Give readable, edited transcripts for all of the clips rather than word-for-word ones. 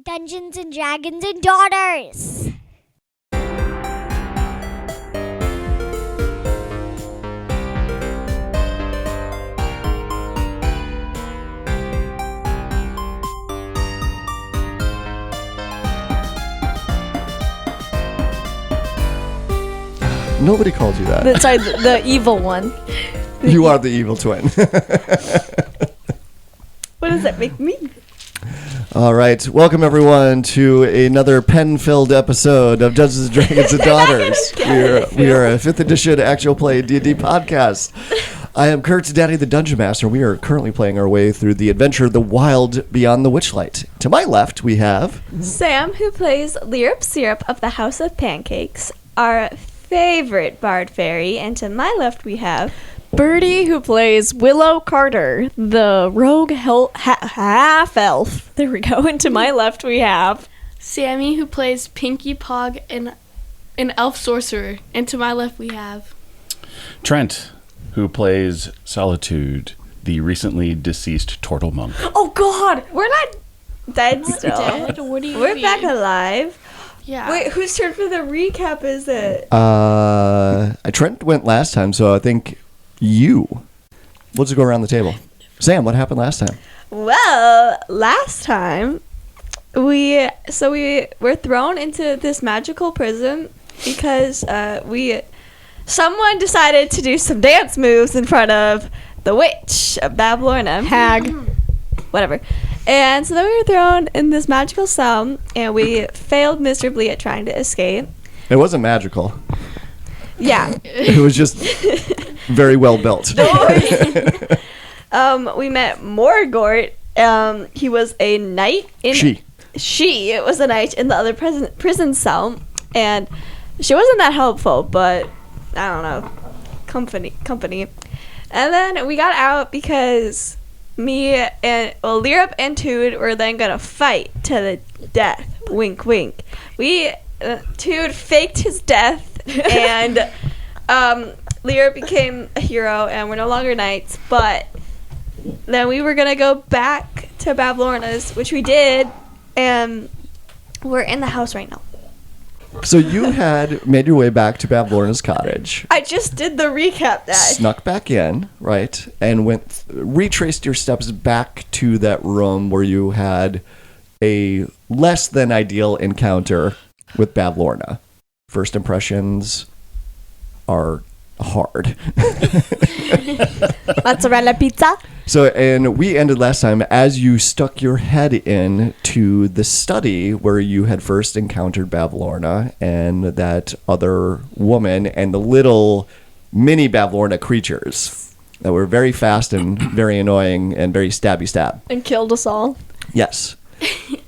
Dungeons and Dragons and Daughters. Nobody called you that. Sorry, the evil one. You are the evil twin. What does that make me? All right. Welcome, everyone, to another pen-filled episode of Dungeons and Dragons and Daughters. We are a 5th edition actual play D&D podcast. I am Kurt, Daddy the Dungeon Master. We are currently playing our way through the adventure The Wild Beyond the Witchlight. To my left, we have... Sam, who plays Lyrup Syrup of the House of Pancakes, our favorite bard fairy. And to my left, we have... Birdie, who plays Willow Carter, the rogue half-elf. There we go. And to my left, we have... Sammy, who plays Pinky Pog, an elf sorcerer. And to my left, we have... Trent, who plays Solitude, the recently deceased turtle monk. Oh, God! We're not dead still. Dead? What do you We're mean? back alive. Yeah. Wait, whose turn for the recap is it? Trent went last time, so I think you. We'll just go around the table. Sam, what happened last time? Well, last time we were thrown into this magical prison because someone decided to do some dance moves in front of the witch of Bavlorna. Hag. Whatever. And so then we were thrown in this magical cell, and we failed miserably at trying to escape. It wasn't magical. Yeah. It was just very well built. We met Morgort. He was a knight in... She was a knight in the other prison cell, and she wasn't that helpful, but I don't know. Company. And then we got out because Lyrup and Tude were then gonna fight to the death. Wink, wink. Tude faked his death, and Lyrup became a hero, and we're no longer knights. But then we were gonna go back to Bavlorna's, which we did, and we're in the house right now. So you had made your way back to Bavlorna's cottage. I just did the recap, Dad. Snuck back in, right, and retraced your steps back to that room where you had a less than ideal encounter with Bavlorna. First impressions are hard. Mozzarella pizza. So, and we ended last time as you stuck your head in to the study where you had first encountered Bavlorna and that other woman and the little mini Bavlorna creatures that were very fast and very annoying and very stabby stab. And killed us all. Yes.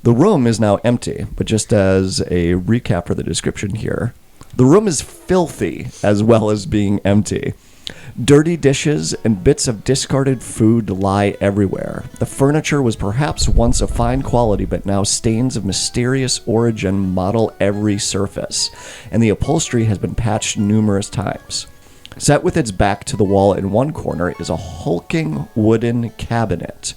The room is now empty, but just as a recap for the description here, the room is filthy as well as being empty. Dirty dishes and bits of discarded food lie everywhere. The furniture was perhaps once of fine quality, but now stains of mysterious origin model every surface, and the upholstery has been patched numerous times. Set with its back to the wall in one corner is a hulking wooden cabinet.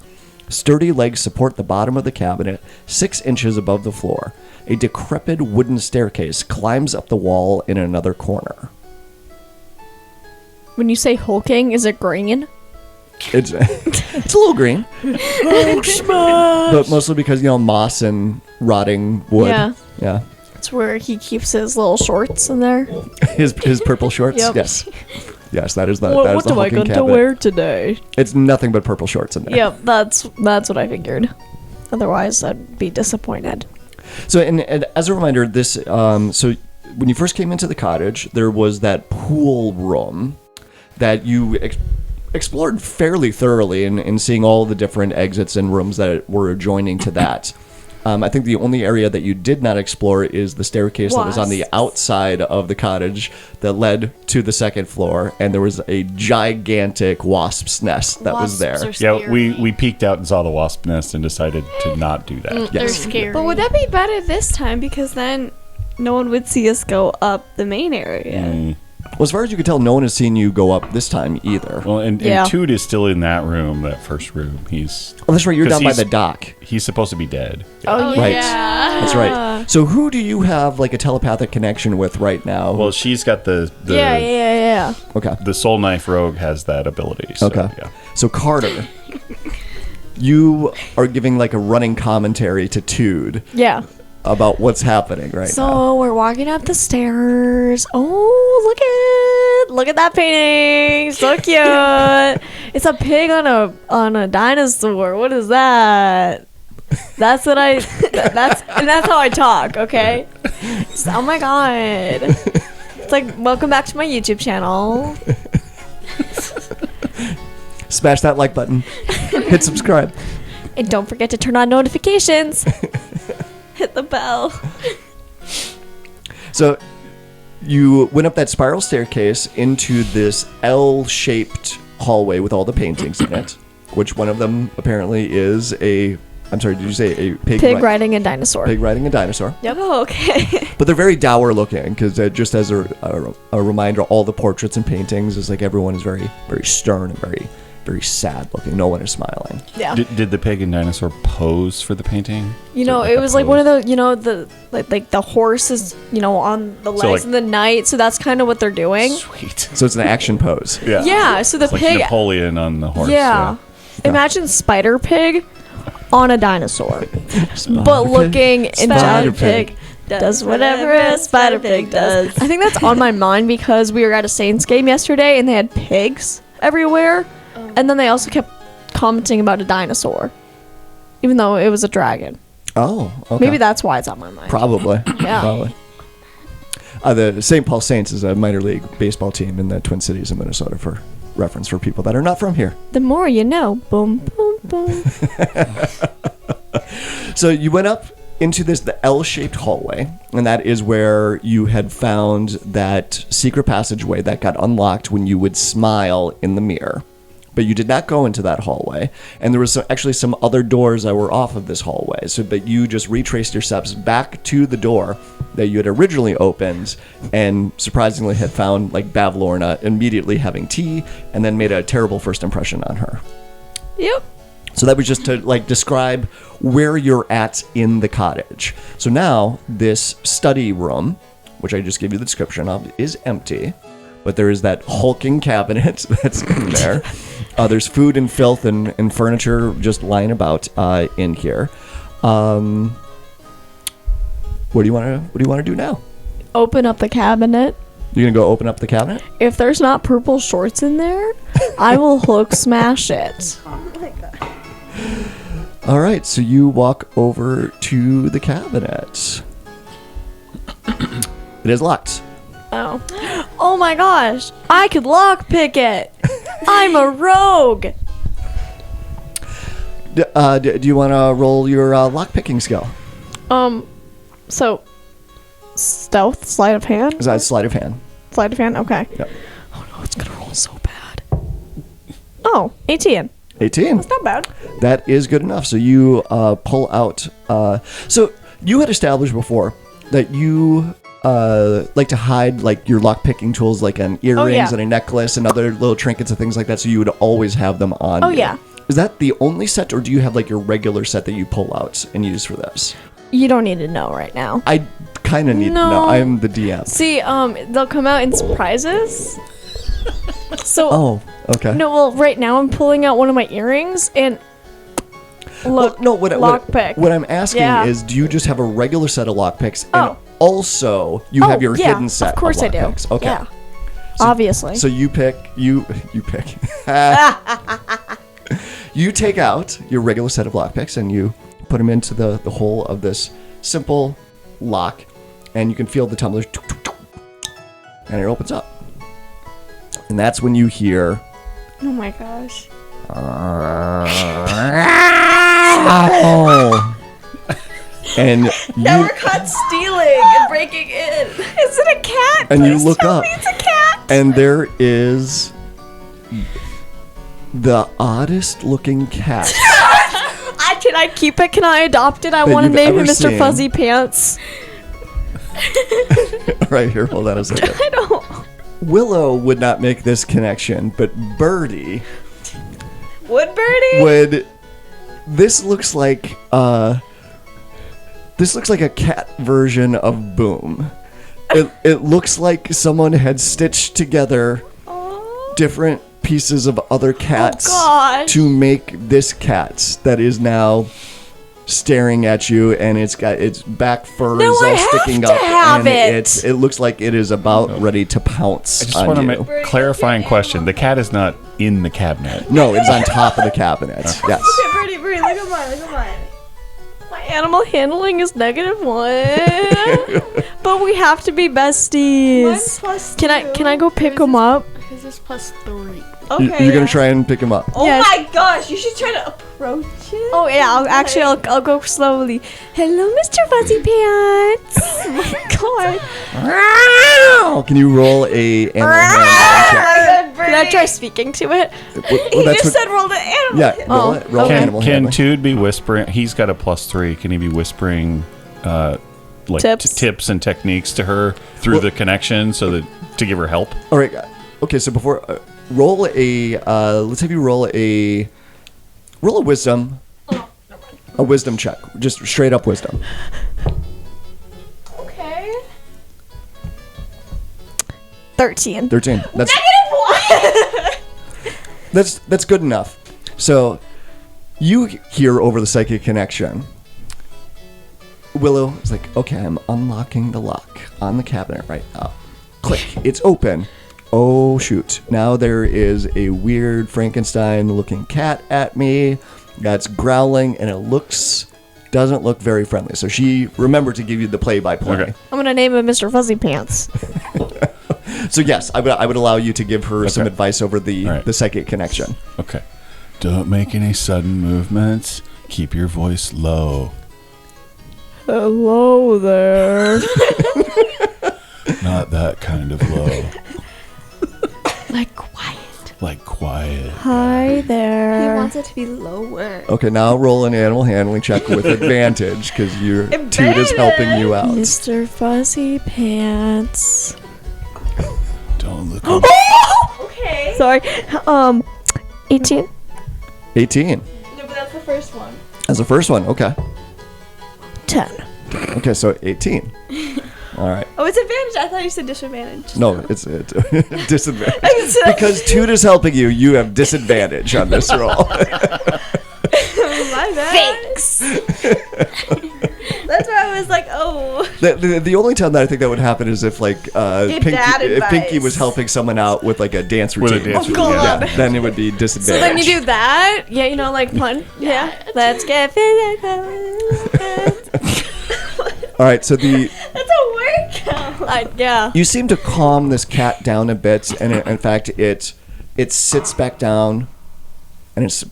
Sturdy legs support the bottom of the cabinet, 6 inches above the floor. A decrepit wooden staircase climbs up the wall in another corner. When you say hulking, is it green? It's a little green. But mostly because, moss and rotting wood. Yeah. It's where he keeps his little shorts in there. His purple shorts? Yep. Yes. Yes, that is the What am I hulking going to cabinet. wear today? It's nothing but purple shorts in there. Yep, that's what I figured. Otherwise, I'd be disappointed. So, and as a reminder, this so when you first came into the cottage, there was that pool room that you explored fairly thoroughly in seeing all the different exits and rooms that were adjoining to that. I think the only area that you did not explore is the staircase that was on the outside of the cottage that led to the second floor, and there was a gigantic wasp's nest that was there. Yeah, we peeked out and saw the wasp nest and decided to not do that. They're scary. But would that be better this time? Because then no one would see us go up the main area. Well, as far as you can tell, no one has seen you go up this time either. Well, and Yeah. Toot is still in that room, that first room. Oh, that's right. You're 'cause down by he's- the dock. He's supposed to be dead. Oh, Right. Yeah. That's right. So who do you have like a telepathic connection with right now? Well, she's got the Yeah. Okay. the Soul Knife Rogue has that ability. So, Okay. Yeah. So Carter, you are giving like a running commentary to Tude Yeah. about what's happening right So now. we're walking up the stairs. Oh, look at that painting. So cute. It's a pig on a dinosaur. What is that? That's what that's how I talk, okay? Oh my god. It's like, welcome back to my YouTube channel. Smash that like button. Hit subscribe. And don't forget to turn on notifications. Hit the bell. So you went up that spiral staircase into this L-shaped hallway with all the paintings in it, which one of them apparently is a, I'm sorry, did you say a pig? Pig riding a dinosaur. Pig riding a dinosaur. Yep. Oh, okay. But they're very dour looking because just as a reminder, all the portraits and paintings is like everyone is very, very stern and very, very sad looking. No one is smiling. Yeah. Did the pig and dinosaur pose for the painting? You know, So, it a was like pose? one of the, you know, the like the horses, you know, on the legs like- in the night. So that's kind of what they're doing. Sweet. So it's an action pose. Yeah. Yeah. So the It's like pig. Napoleon on the horse. Yeah. Imagine Spider Pig on a dinosaur, but looking into Spider a pig. Does whatever a spider pig does. I think that's on my mind because we were at a Saints game yesterday and they had pigs everywhere. And then they also kept commenting about a dinosaur, even though it was a dragon. Oh, okay. Maybe that's why it's on my mind. Probably. Yeah. Probably. The St. Paul Saints is a minor league baseball team in the Twin Cities of Minnesota, for reference for people that are not from here. The more you know. Boom, boom, boom. So you went up into the L-shaped hallway, and that is where you had found that secret passageway that got unlocked when you would smile in the mirror. But you did not go into that hallway, and there was actually some other doors that were off of this hallway, so that you just retraced your steps back to the door that you had originally opened, and surprisingly had found like Bavlorna immediately having tea, and then made a terrible first impression on her. Yep. So that was just to like describe where you're at in the cottage. So now this study room, which I just gave you the description of, is empty, but there is that hulking cabinet that's in there. There's food and filth and furniture just lying about in here. What do you want to do now? Open up the cabinet. You're gonna go open up the cabinet? If there's not purple shorts in there, I will hook smash it. All right, so you walk over to the cabinet. It is locked. Oh. Oh my gosh. I could lockpick it. I'm a rogue. Do you want to roll your lockpicking skill? So stealth, sleight of hand? Is that sleight of hand? Sleight of hand? Okay. Yep. Oh no, it's gonna roll so bad. Oh, 18. 18. That's not bad. That is good enough. So you pull out. So you had established before that you like to hide like your lock picking tools, like an earrings yeah. and a necklace and other little trinkets and things like that. So you would always have them on. Oh, you. yeah. Is that the only set, or do you have like your regular set that you pull out and use for this? You don't need to know right now. I kind of need to know. No. I'm the DM. See, they'll come out in surprises. So Oh, okay. no, well, right now I'm pulling out one of my earrings and look, Well, no, what lockpick. what I'm asking Yeah. is, do you just have a regular set of lockpicks, and Oh. also you have your yeah, hidden set of course I do. lockpicks? Okay. Yeah. Obviously. So you pick. You pick. You take out your regular set of lockpicks and you put them into the hole of this simple lock, and you can feel the tumbler, and it opens up. And that's when you hear. oh my gosh. And Now you we're caught stealing and breaking in. Is it a cat? and you Please look tell up, me it's a cat. and there is the oddest looking cat. Can I keep it? Can I adopt it? I That want to you've name him ever Mr. seen. Fuzzy Pants. Right here, hold on a second. I don't. Willow would not make this connection, but Birdie Wood birdie? would. This looks like a cat version of Boom. It looks like someone had stitched together different pieces of other cats to make this cat that is now staring at you, and it's got its back fur is all sticking up, and it looks like it is about ready to pounce I just on want to you. make clarifying question. The cat is not in the cabinet. No, it's on top of the cabinet. Yes. Okay, birdie, look at mine, look at mine. My animal handling is -1. But we have to be besties. Mine's plus Can I two. go pick them up? His is +3. Okay. You're gonna try and pick him up. Oh Yes. my gosh, you should try to approach it. Oh yeah, I'll go slowly. Hello, Mr. Fuzzy Pants. Oh my god. Can you roll a animal handling check? Can I try speaking to it? He just said roll the animal. Yeah, roll it. Roll animal Can handling. Tude be whispering? He's got a +3. Can he be whispering like Tips? tips and techniques to her through the connection so that to give her help? All right. Okay. So before roll a, let's have you roll a wisdom. A wisdom check, just straight up wisdom. Okay. 13. 13. That's that's good enough. So you hear over the psychic connection. Willow is like, okay, I'm unlocking the lock on the cabinet right now. Click, it's open. Oh shoot! Now there is a weird Frankenstein-looking cat at me that's growling, and it doesn't look very friendly. So she remembered to give you the play-by-play. Okay. I'm gonna name him Mr. Fuzzy Pants. So yes, I would allow you to give her some advice over the All right. the psychic connection. Okay. Don't make any sudden movements. Keep your voice low. Hello there. Not that kind of low. Like quiet. Like quiet. Hi He there. wants it to be lower. Okay, now roll an animal handling check with advantage because your Toot is helping you out. Mr. Fuzzy Pants. Don't look. Okay. Sorry. 18. 18. No, but that's the first one. As the first one, okay. 10. Okay, so 18. All right. Oh, it's advantage. I thought you said disadvantage. No, it's disadvantage. Because Toot is helping you, you have disadvantage on this roll. My bad. Thanks. That's why I was like, oh. The only time that I think that would happen is if like Dad if Pinky advice. was helping someone out with like a dance With a routine. dance routine, God. Yeah, then it would be disadvantage. So then you do that? Yeah, you know, like pun. Yeah. Let's get physical. All right, so That's a workout. Yeah. you seem to calm this cat down a bit, and in fact, it sits back down,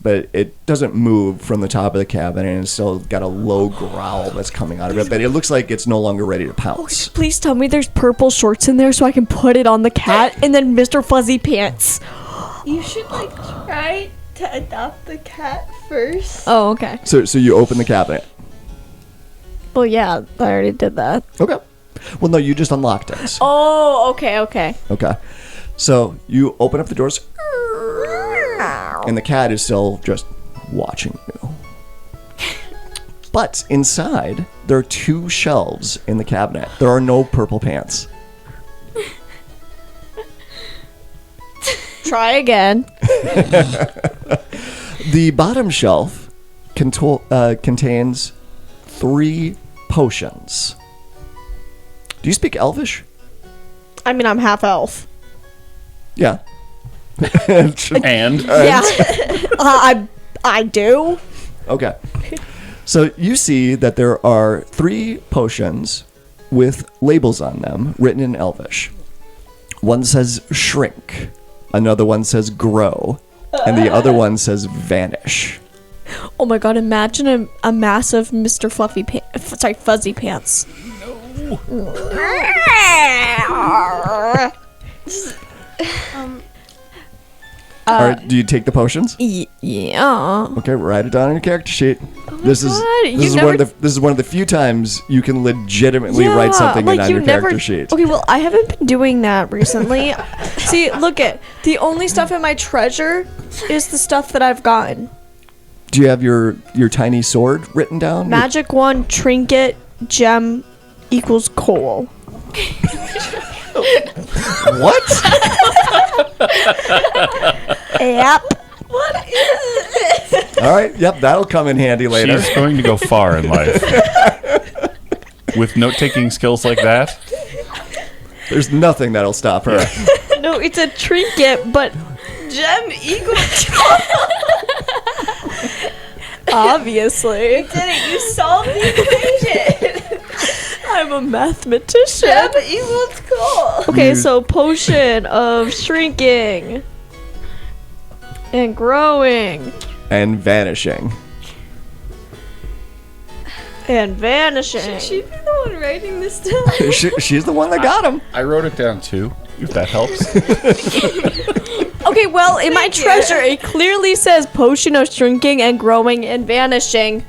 but it doesn't move from the top of the cabin, and it's still got a low growl that's coming out of it. But it looks like it's no longer ready to pounce. Please tell me there's purple shorts in there so I can put it on the cat and then Mr. Fuzzy Pants. You should like try to adopt the cat first. Oh, okay. So you open the cabinet. Well, yeah, I already did that. Okay. Well, no, you just unlocked it. Oh, okay. Okay. So you open up the doors, and the cat is still just watching you. But inside, there are 2 shelves in the cabinet. There are no purple pants. Try again. The bottom shelf contains 3 potions. Do you speak Elvish? I mean, I'm half elf. Yeah. And Yeah. I do. Okay. So you see that there are 3 potions with labels on them written in Elvish. One says shrink, another one says grow, and the other one says vanish. Oh my god, imagine a massive Mr. Fuzzy Pants. All right, do you take the potions? Yeah. Okay, write it down on your character sheet. This is God, this you is never- this is one of the few times you can legitimately write something in on your character sheet. Okay, well, I haven't been doing that recently. See, look at the only stuff in my treasure is the stuff that I've gotten. Do you have your tiny sword written down? Magic wand, trinket, gem equals coal. What? Yep. All right, yep, that'll come in handy later. She's going to go far in life. With note-taking skills like that, There's nothing that'll stop her. No, it's a trinket, but Gem equals. obviously. Did it? You solved the equation. I'm a mathematician. Gem equals coal. Okay, so potion of shrinking and growing And vanishing. and vanishing. Should she be the one writing this down? She's the one that got him. I wrote it down too, if that helps. Okay, well, in my treasure, it clearly says potion of shrinking and growing and vanishing.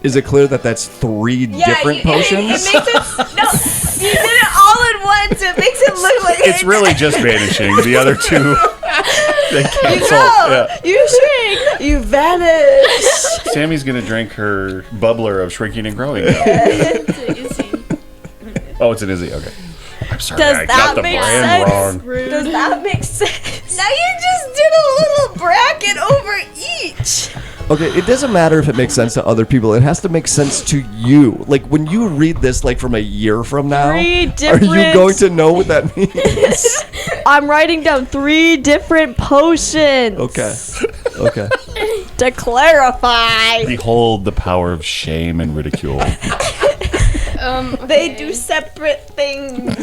Is it clear that that's three different potions? It makes it. No, you did it all at once. It makes it look like It's really just vanishing. The other two, they cancel. No, Yeah. you shrink. You vanish. Sammy's gonna drink her bubbler of shrinking and growing now. Oh, it's an Izzy. Okay. I'm sorry, Does I that got the make brand sense? wrong. Does that make sense? Now you just did a little bracket over each. Okay, it doesn't matter if it makes sense to other people. It has to make sense to you. Like when you read this, like from a year from now, Three are you different- going to know what that means? I'm writing down 3 different potions. Okay. Okay. To clarify. Behold the power of shame and ridicule. They do separate things.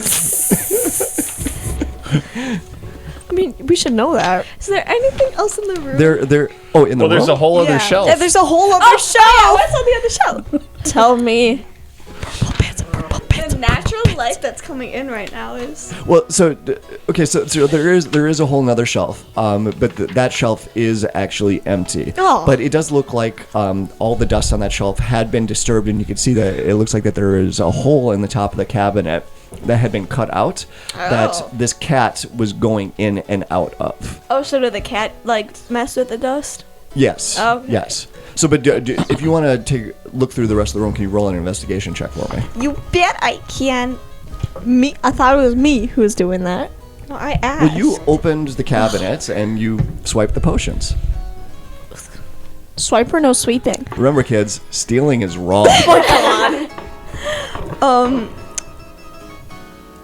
I mean, we should know that. Is there anything else in the room? There. Oh, in the Well, there's room? a whole other Yeah. shelf. Yeah, there's a whole other Oh, shelf. yeah, what's on the other shelf? Tell me. The natural light that's coming in right now is. Well, so okay, so there is a whole nother shelf, but that shelf is actually empty. Oh. But it does look like all the dust on that shelf had been disturbed, and you can see that it looks like that there is a hole in the top of the cabinet that had been cut out that this cat was going in and out of. Oh, so did the cat like mess with the dust? Yes. Okay. Yes. So, but if you want to look through the rest of the room, can you roll an investigation check for me? You bet I can. Me? I thought it was me who was doing that. No, I asked. Well, you opened the cabinet and you swiped the potions. Swipe or no sweeping? Remember, kids, stealing is wrong.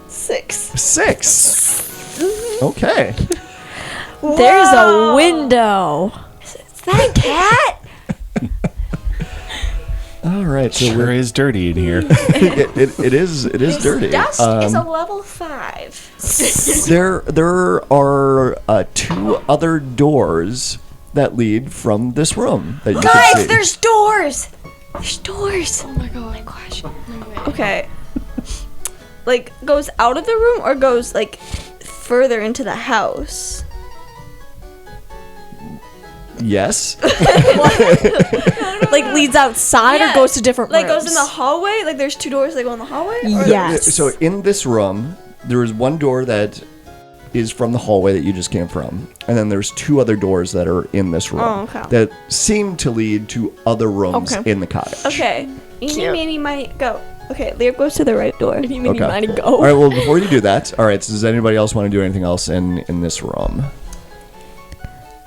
6. 6. Okay. There's a window. Is that a cat? All right. So Sure is dirty in here. it is dirty. Dust is a level 5. There are 2 other doors that lead from this room that you can see. Guys, there's doors. There's doors. Oh my gosh. No way. Okay. Like goes out of the room or goes like further into the house? Yes. Like leads outside or goes to different like rooms? goes in the hallway? Like there's 2 doors that go in the hallway? Or- Yes. So in this room, there is one door that is from the hallway that you just came from, and then there's 2 other doors that are in this room Oh, okay. that seem to lead to other rooms Okay. in the cottage. Okay. Eeny, meeny, miny, go. Okay, Lyrup goes to the right door. Eeny, meeny, Okay. miny, go. All right. Well, before you do that, all right. So does anybody else want to do anything else in this room?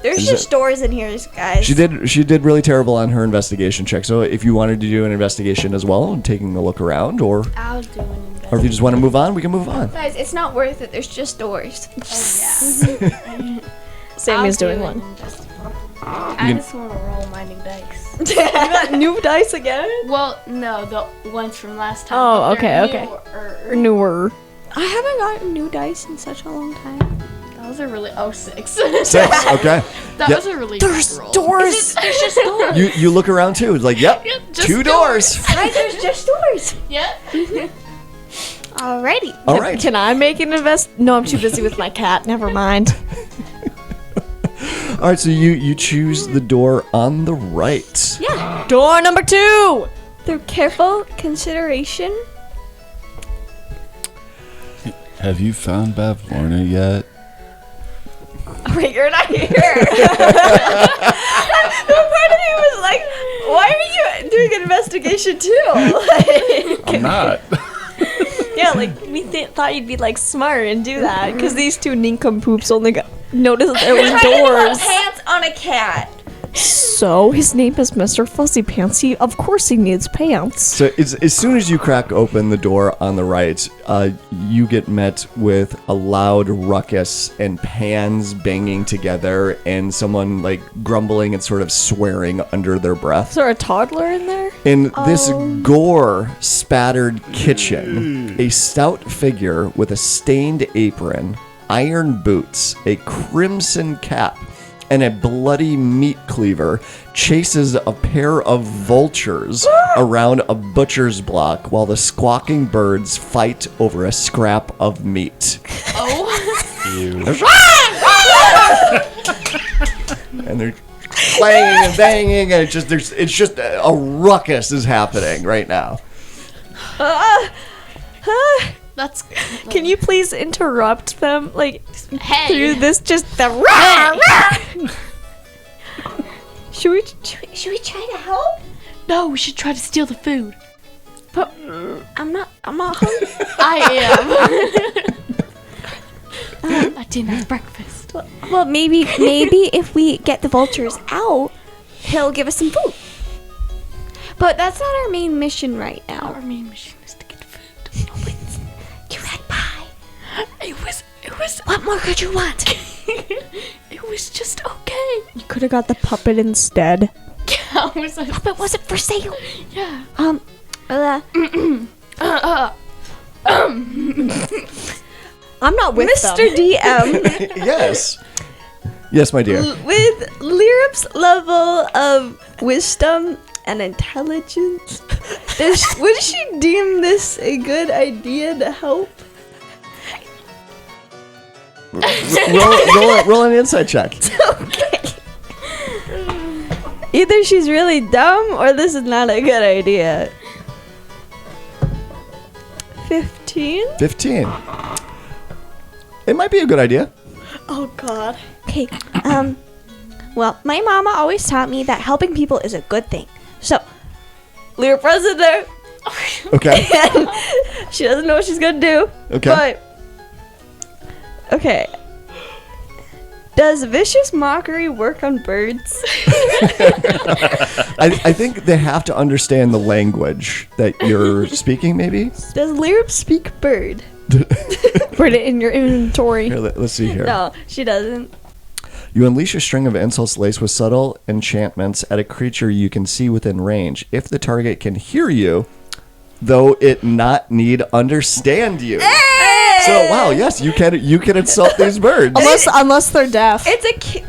There's Is just it- doors in here, guys. She did really terrible on her investigation check. So if you wanted to do an investigation as well, taking a look around, or I'll do an if you just want to move on, we can move on. Guys, it's not worth it. There's just doors. Sammy's doing one. I just want to roll my new dice. You got new dice again? Well, no, the ones from last time. Oh, but they're okay. newer. Newer. I haven't gotten new dice in such a long time. That was a really 6. 6. Okay. That Yep. was a really There's bad roll. doors. There's just doors. You look around too. It's like, yep, Yep, just 2 doors. Right, there's just doors. Yep. Alrighty. All right. Can I make an invest? No, I'm too busy with my cat. Never mind. All right, so you choose the door on the right. Yeah. Door number 2. Through careful consideration. Have you found Bavlorna yet? Wait, you're not here. Part of me was like, why are you doing an investigation too? I'm not. Yeah, like we thought you'd be like smart and do that because these two nincompoops only noticed that there was doors. Pants on a cat. So his name is Mr. Fuzzy Pants. Of course he needs pants. So as soon as you crack open the door on the right, you get met with a loud ruckus and pans banging together and someone like grumbling and sort of swearing under their breath. Is there a toddler in there? In this gore-spattered kitchen, a stout figure with a stained apron, iron boots, a crimson cap, and a bloody meat cleaver chases a pair of vultures around a butcher's block while the squawking birds fight over a scrap of meat. And they're clanging and banging, and it's just a ruckus is happening right now. That's. Can you please interrupt them? Like Hey. through this, just the Should we try to help? No, we should try to steal the food. But I'm not hungry. I am. I didn't have breakfast. Well, maybe if we get the vultures out, he'll give us some food. But that's not our main mission right now. Our main mission is to get food. You had pie. It was. What more could you want? It was just okay. You could have got the puppet instead. Yeah, I was like, But was it for sale? yeah. I'm not with Mr. DM, Yes. Yes, my dear. with Lyrup's level of wisdom and intelligence, would she deem this a good idea to help? Roll an insight check. Okay. Either she's really dumb or this is not a good idea. 15? 15. It might be a good idea. Oh God. Okay, well, my mama always taught me that helping people is a good thing. So, Lyrup runs there. Okay. And she doesn't know what she's gonna do. Okay. But, okay. Does vicious mockery work on birds? I think they have to understand the language that you're speaking, maybe? Does Lyrup speak bird? Put it in your inventory. Here, let's see here. No, she doesn't. You unleash a string of insults laced with subtle enchantments at a creature you can see within range. If the target can hear you, though it not need understand you. So wow, yes, you can insult these birds. Unless they're deaf. It's a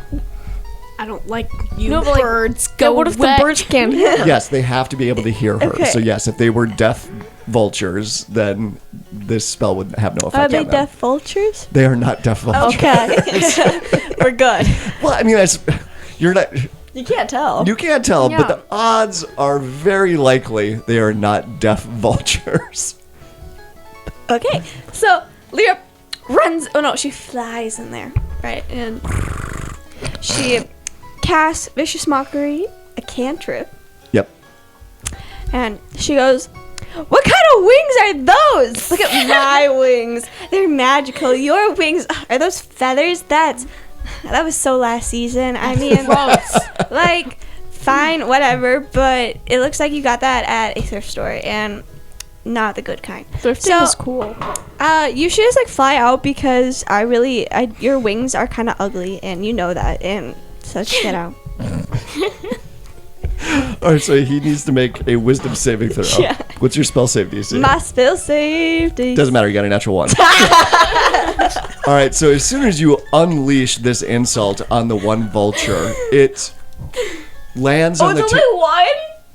I don't like you No, but, like, birds. Yeah, Go what if away. the birds can't hear? Yes, they have to be able to hear her. Okay. So yes, if they were deaf vultures, then this spell would have no effect Are on they them. deaf vultures? They are not deaf vultures. Okay. We're good. Well, I mean, you're not. You can't tell. You can't tell, Yeah. but the odds are very likely they are not deaf vultures. Okay, so Lyrup runs. Oh no, she flies in there, right? And she casts vicious mockery, a cantrip, Yep. and she goes, "What kind of wings are those? Look at my wings. They're magical. Your wings are those feathers? That was so last season. I mean, like, fine, whatever. But it looks like you got that at a thrift store and." Not the good kind. Thrifting is cool. You should just like fly out because your wings are kind of ugly and you know that, and so just get out. All right, so he needs to make a wisdom saving throw. Yeah. What's your spell save DC? My spell safety. Doesn't matter, you got a natural 1. All right, so as soon as you unleash this insult on the one vulture, it lands on the it's two. only one?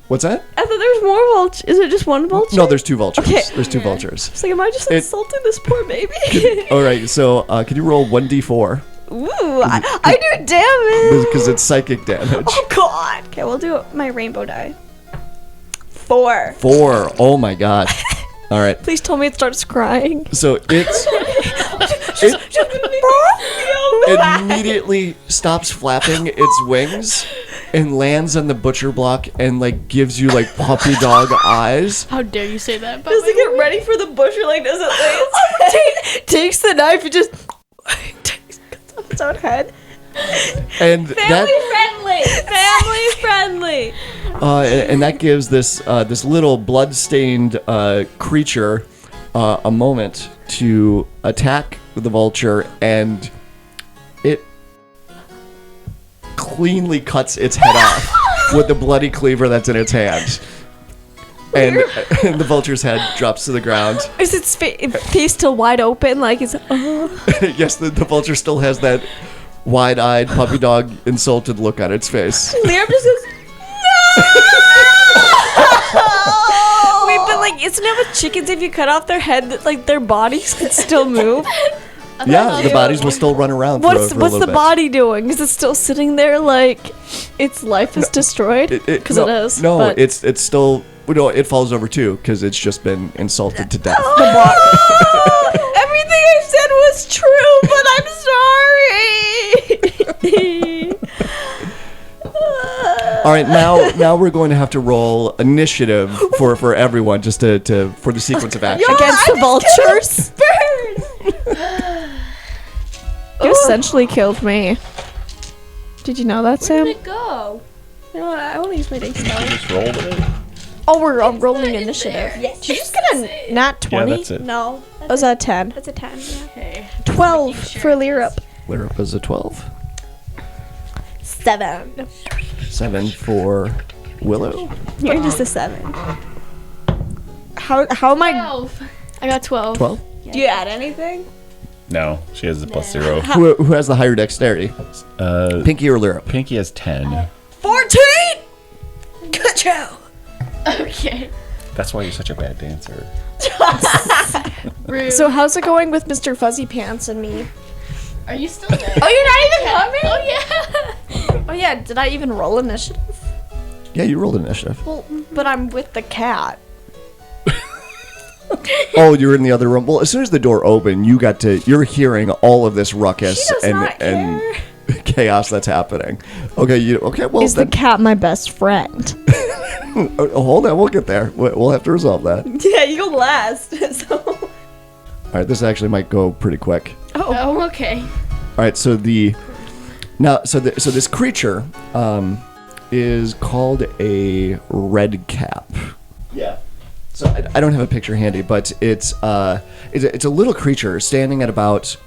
What's that? I thought there was more vultures. Is it just one vulture? No, there's 2 vultures. Okay. There's 2 vultures. It's like, am I just It- insulting this poor baby? All right, so can you roll 1d4? Ooh, I do damage. Because it's psychic damage. Oh god. Okay, we'll do my rainbow die. 4. 4. Oh my god. All right. Please tell me it starts crying. So it immediately stops flapping its wings and lands on the butcher block and like gives you like puppy dog eyes. How dare you say that? Does it get ready for the butcher? Like, does it like Takes the knife and just cuts off its own head? And Family friendly. and that gives this this little blood-stained creature a moment to attack the vulture, and it cleanly cuts its head off with the bloody cleaver that's in its hand. And the vulture's head drops to the ground. is its face still wide open? Like it's Yes, the vulture still has that wide-eyed puppy dog insulted look on its face. Lyrup just goes, Wait, but like, isn't it with chickens if you cut off their head, that like their bodies could still move? Yeah, the bodies will still run around. What's for a what's little the bit. body doing? Is it still sitting there like its life is destroyed? Because it is. No, but- it's still. No, it falls over too because it's just been insulted to death. everything I said was true, but I'm sorry. All right, now we're going to have to roll initiative for everyone just to for the sequence of action. against the vultures. You essentially killed me. Did you know that, Where'd Sam? it go? You know what? I want to use my dice now. Just rolled it. Oh, we're rolling initiative. Yes. Did you just get a nat 20? Yeah, that's it. No. Was that 10? That's a 10. Yeah. Okay. 12 for Lyrup. Lyrup is a 12. 7. 7 for Willow. You're just a 7. How am I? 12. I got 12. 12. Do you add anything? No, she has a +0. Who has the higher dexterity? Pinky or Lyrup? Pinky has 10. 14. Good job. Okay. That's why you're such a bad dancer. Rude. So how's it going with Mr. Fuzzy Pants and me? Are you still there? Oh, you're not even coming? Oh, yeah. Oh yeah, did I even roll initiative? Yeah, you rolled initiative. Well, but I'm with the cat. Oh, you're in the other room. Well, as soon as the door opened, you're hearing all of this ruckus She does not and chaos that's happening. Okay, well Is the then, cat my best friend? hold on, we'll get there. We'll have to resolve that. Yeah, you go last. So. All right, this actually might go pretty quick. Oh, okay. All right, so this creature is called a red cap. Yeah. So I don't have a picture handy, but it's a little creature standing at about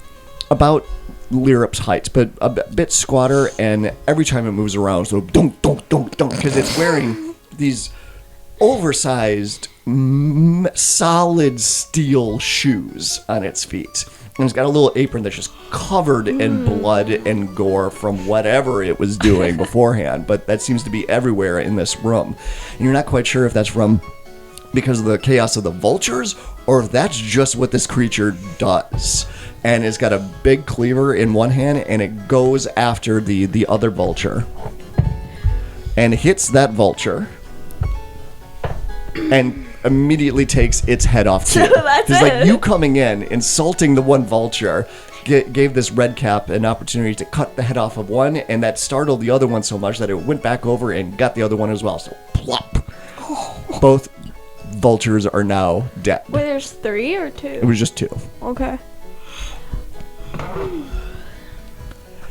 Lyrup's height, but a bit squatter, and every time it moves around, so dunk dunk dunk dunk, because it's wearing these oversized solid steel shoes on its feet. And it's got a little apron that's just covered in blood and gore from whatever it was doing beforehand, but that seems to be everywhere in this room. And you're not quite sure if that's from because of the chaos of the vultures, or if that's just what this creature does. And it's got a big cleaver in one hand, and it goes after the other vulture. And hits that vulture. And immediately takes its head off too. That's It's like it. you coming in, insulting the one vulture, gave this red cap an opportunity to cut the head off of one, and that startled the other one so much that it went back over and got the other one as well. So plop. Both vultures are now dead. Wait, there's 3 or 2? It was just 2. Okay.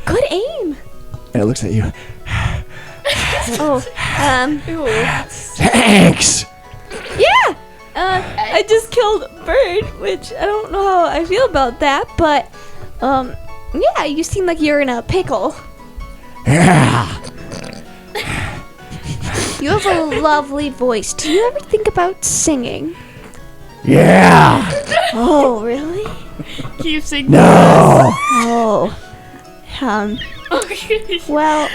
Good aim. And it looks at you. Oh, Thanks. yeah. I just killed a bird, which I don't know how I feel about that, but yeah, you seem like you're in a pickle. Yeah. You have a lovely voice. Do you ever think about singing? Yeah. Oh, really? Keep singing. No. Oh. Okay. Well,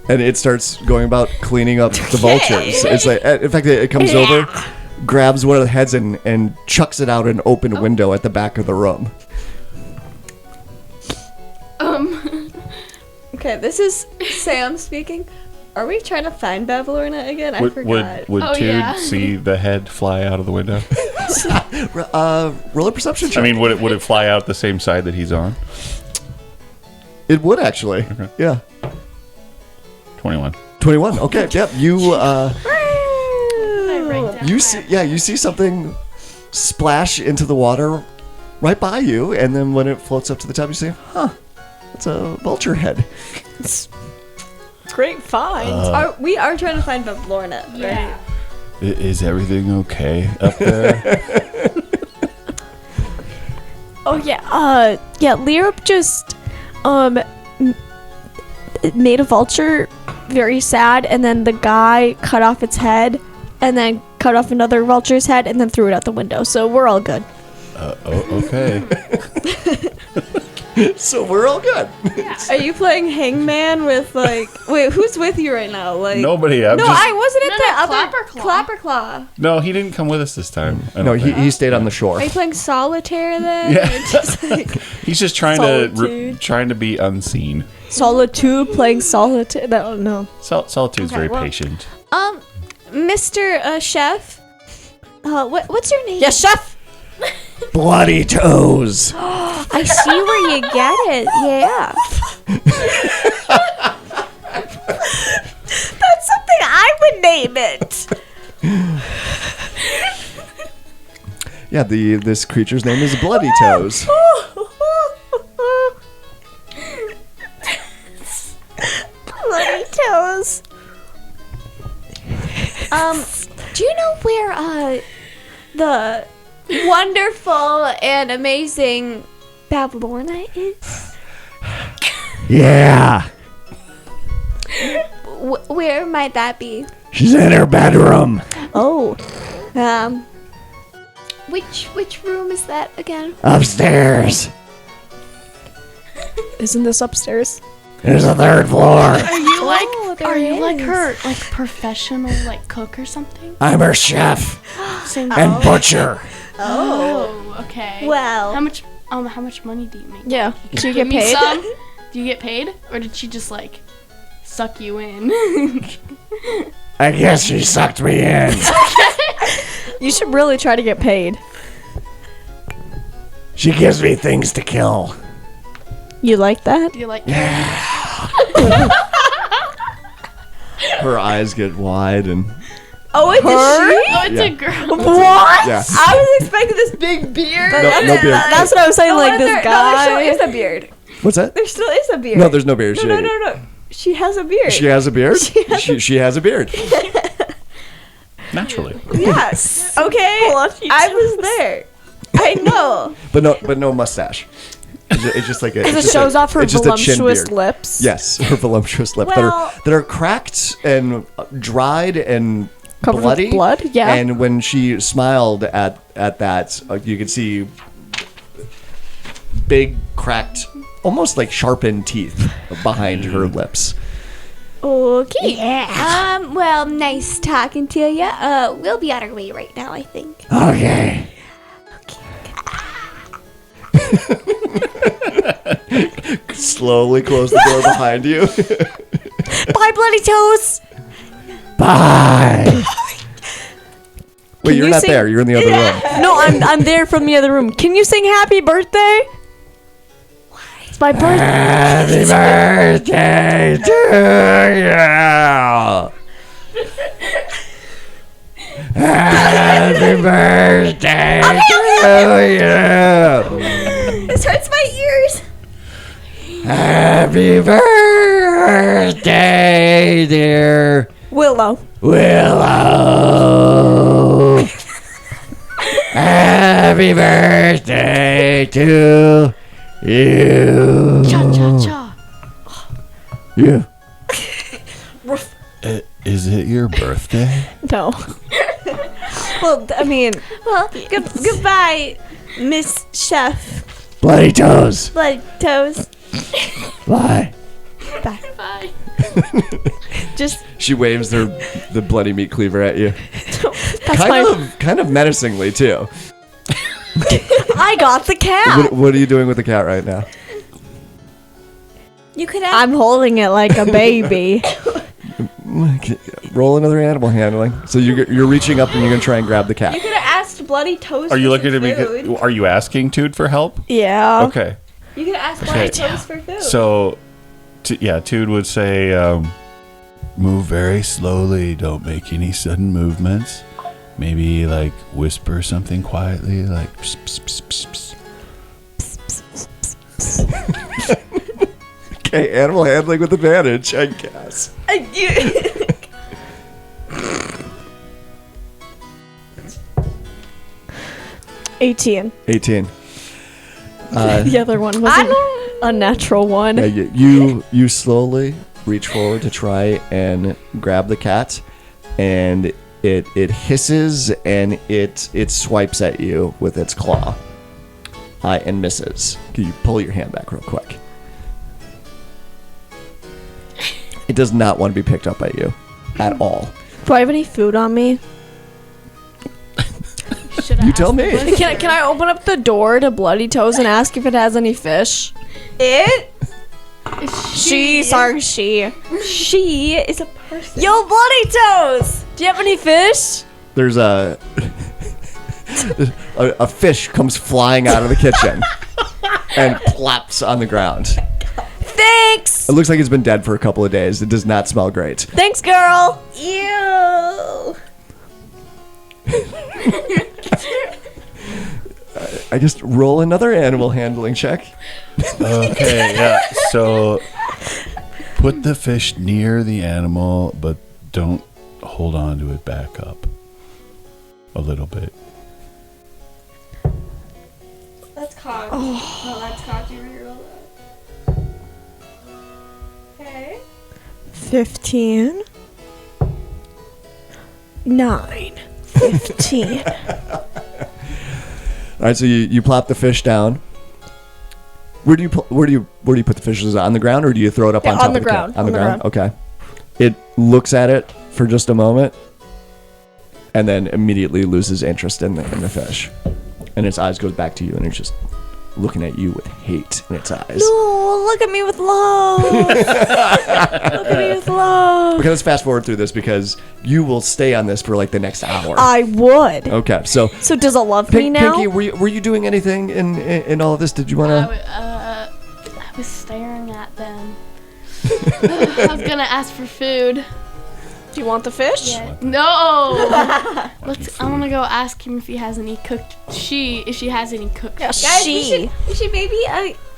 And it starts going about cleaning up the vultures. It's like, in fact, it comes over, grabs one of the heads and chucks it out an open window at the back of the room. Okay, this is Sam speaking. Are we trying to find Bavlorna again? I forgot. Would Oh, Tude yeah. see the head fly out of the window? Roll a perception check. I mean, would it fly out the same side that he's on? It would actually. Okay. Yeah. 21. 21. Okay. Yep. You You you see something splash into the water right by you, and then when it floats up to the top, you see, it's a vulture head. Great find. We are trying to find Bavlorna, right? Yeah. Is everything okay up there? Oh yeah. Yeah. Lyrup just made a vulture very sad, and then the guy cut off its head, and then cut off another vulture's head, and then threw it out the window. So we're all good. Okay. So we're all good. Are you playing Hangman with wait, who's with you right now? Like Nobody. No, I wasn't at No, the other Clapperclaw. Clapperclaw. No, he didn't come with us this time. I No, don't think. he stayed on the shore. Are you playing solitaire then? Yeah. Or just like He's just trying Solitude. trying to be unseen. Solitude playing solitude. No. Solitude's very well- patient. Mr. Chef. What's your name? Yeah, chef. Bloody toes. I see where you get it. Yeah. That's something I would name it. Yeah, this creature's name is Bloody Toes. Bloody toes. Do you know where the wonderful and amazing Bavlorna is? Yeah, Where might that be? she's in her bedroom. Oh. Which room is that again? Upstairs. Isn't this upstairs? There's a third floor. Are you like there are you like is. her like professional like cook or something? I'm her chef Same and butcher. Oh, okay. Well. how much money do you make? Yeah. Do you Give get me paid? some. Do you get paid, or did she just like suck you in? I guess she sucked me in. You should really try to get paid. She gives me things to kill. You like that? Do you like? Her eyes get wide and Oh, it's Oh, it's Yeah. a girl. What? yeah. I was expecting this big beard. No beard. That's what I was saying. Like this there guy. still is a beard. What's that? There still is a beard. No, there's no beard. No. She has a beard. She has a beard. She has a beard. Naturally. Yes. Okay. I was there. I know. But no mustache. It's just like a. It shows off her it's just a chin voluptuous beard. lips. Yes, her voluptuous lips Well- that are cracked and dried and Covered bloody. with blood. Yeah. And when she smiled at that, you could see big cracked, almost like sharpened teeth behind her lips. Okay. Yeah. Well, nice talking to you. We'll be on our way right now, I think. Okay. Slowly close the door behind you. Bye, bloody toes. Bye. Wait, you're you not sing- there. You're in the other room. No, I'm there from the other room. Can you sing happy birthday? It's my birthday. Happy birthday to you. Happy birthday to you. This hurts my ears. Happy birthday, dear Willow. Willow. Happy birthday to you. Cha cha cha. You. Is it your birthday? No. Well, I mean, Well, goodbye, Miss Chef. Bloody toes. Blood toes. Bye. Bye. Just She waves the bloody meat cleaver at you. kind of menacingly too. I got the cat. What are you doing with the cat right now? You could have. I'm holding it like a baby. Roll another animal handling. So you're reaching up and you're gonna try and grab the cat. You could have asked Bloody Toast. Are you looking at food. me? Are you asking Tude for help? Yeah. Okay. You could have asked Bloody Toast for food. So, Tude would say, move very slowly. Don't make any sudden movements. Maybe like whisper something quietly, like pss, pss, pss, pss, pss. Okay, animal handling with advantage, I guess. 18. 18. The other one was an unnatural one. Yeah, you slowly reach forward to try and grab the cat, and it hisses and it swipes at you with its claw, and misses. Can you pull your hand back real quick? It does not want to be picked up by you at all. Do I have any food on me? You tell me. Can I open up the door to Bloody Toes and ask if it has any fish? She is a person. Yo, Bloody Toes! Do you have any fish? There's a fish comes flying out of the kitchen and plops on the ground. Thanks! It looks like it's been dead for a couple of days. It does not smell great. Thanks, girl! Ew. I just roll another animal handling check. Okay, yeah. So, put the fish near the animal, but don't hold on to it back up a little bit. That's cocked. Oh, that's cocked. You reroll that. Okay. 15. 9. 15. All right, so you plop the fish down. Where do you put the fish? Is it on the ground, or do you throw it up on top on the of ground. cat? On the ground. Okay. It looks at it for just a moment, and then immediately loses interest in the fish, and its eyes goes back to you, and it's just looking at you with hate in its eyes. No, look at me with love. Look at me with love. Okay, let's fast forward through this because you will stay on this for like the next hour. I would. Okay, so does it love me now? Pinky, were you doing anything in all of this? Did you want to? I was staring at them. I was gonna ask for food. Do you want the fish? Yeah. No. I want to go ask him if he has any cooked. If she has any cooked. Yeah, Guys, we should maybe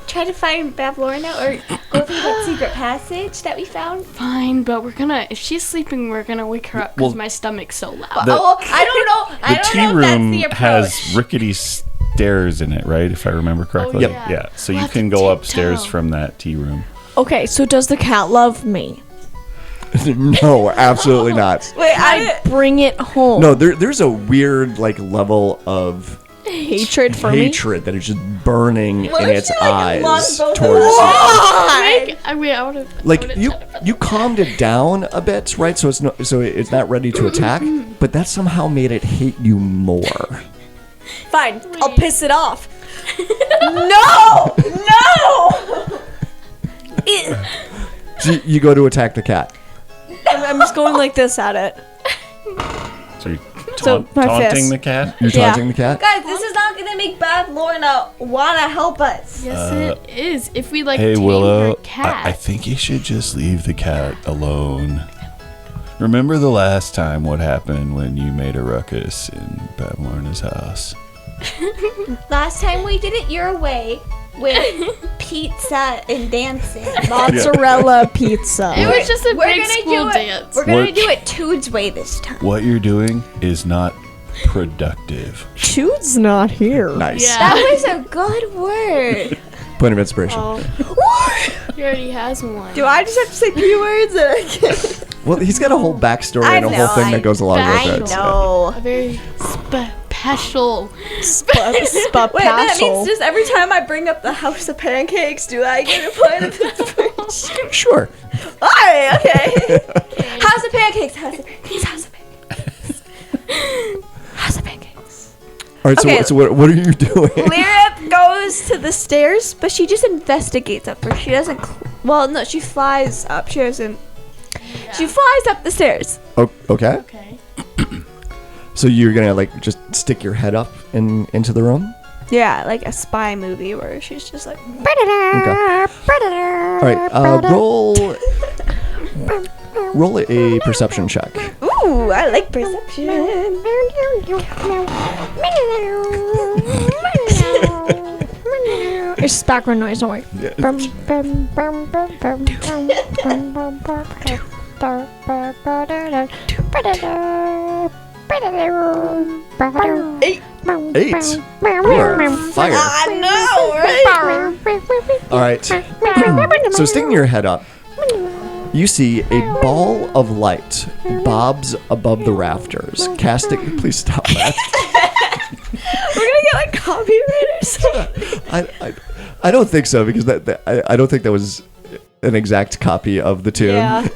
try to find Bavlorna or go through that secret passage that we found. Fine, but if she's sleeping, we're gonna wake her up because my stomach's so loud. I don't know. I The don't tea know if room that's the approach. has rickety stairs in it, right? If I remember correctly. Oh, yeah. Yeah. So We'll you have can to go tiptoe. upstairs from that tea room. Okay, so does the cat love me? No, absolutely not. Wait, I bring it home. No, there's a weird like level of Hatred for me? hatred that is just burning What in if its she, like, eyes loves both of towards us? you. I would have. Like you calmed it down a bit, right? So it's not ready to attack, but that somehow made it hate you more. Fine, I'll piss it off. No! So you go to attack the cat. I'm just going like this at it. So you're So, my taunting fist. the cat? You're Yeah. taunting the cat. Guys, this is not gonna make Bavlorna wanna help us. Yes, it is. If we like Hey, tame Willow, her cat. I think you should just leave the cat alone. Remember the last time what happened when you made a ruckus in Bavlorna's house? Last time we did it your way with pizza and dancing. Mozzarella pizza. It was just a We're big gonna school do it. dance. We're gonna What? do it Tude's way this time. What you're doing is not productive. Chude's not here. Nice. Yeah. That was a good word. Point of inspiration. He already has one. Do I just have to say 3 words? Well, he's got a whole backstory and a whole thing that goes along with it. so. know. A very special. Wait, that means just every time I bring up the house of pancakes, do I get a point of inspiration? Sure. Alright, okay. House of pancakes, house of pancakes, house of pancakes. All right, Okay. so what are you doing? Lyrup goes to the stairs, but she just investigates up first. She doesn't. Well, no, she flies up. She doesn't. She flies up the stairs. Okay. Okay. So you're gonna like just stick your head up into the room. Yeah, like a spy movie where she's just like. Okay. All right. Roll a perception check. Ooh, I like perception. It's just background noise, don't worry. Eight. You are fired. I know, right? All right. So sticking your head up, you see a ball of light bobs above the rafters, casting. Please stop that. We're gonna get like copyright or something. I don't think so because I don't think that was an exact copy of the tune. Yeah.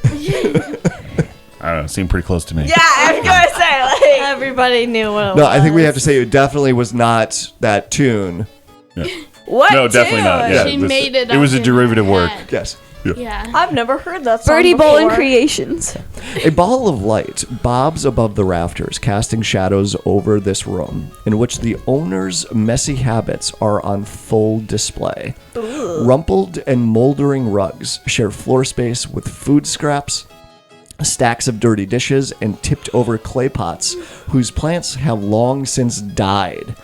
I don't know. Seemed pretty close to me. Yeah, I was gonna say like. Everybody knew what it was. No, I think we have to say it definitely was not that tune. Yeah. What? No, definitely not. Yeah, She made it It was up a in derivative her work. head. Yes. Yeah. I've never heard that song Birdie before. Bowling Creations. A ball of light bobs above the rafters, casting shadows over this room, in which the owner's messy habits are on full display. Rumpled and moldering rugs share floor space with food scraps, stacks of dirty dishes, and tipped over clay pots whose plants have long since died.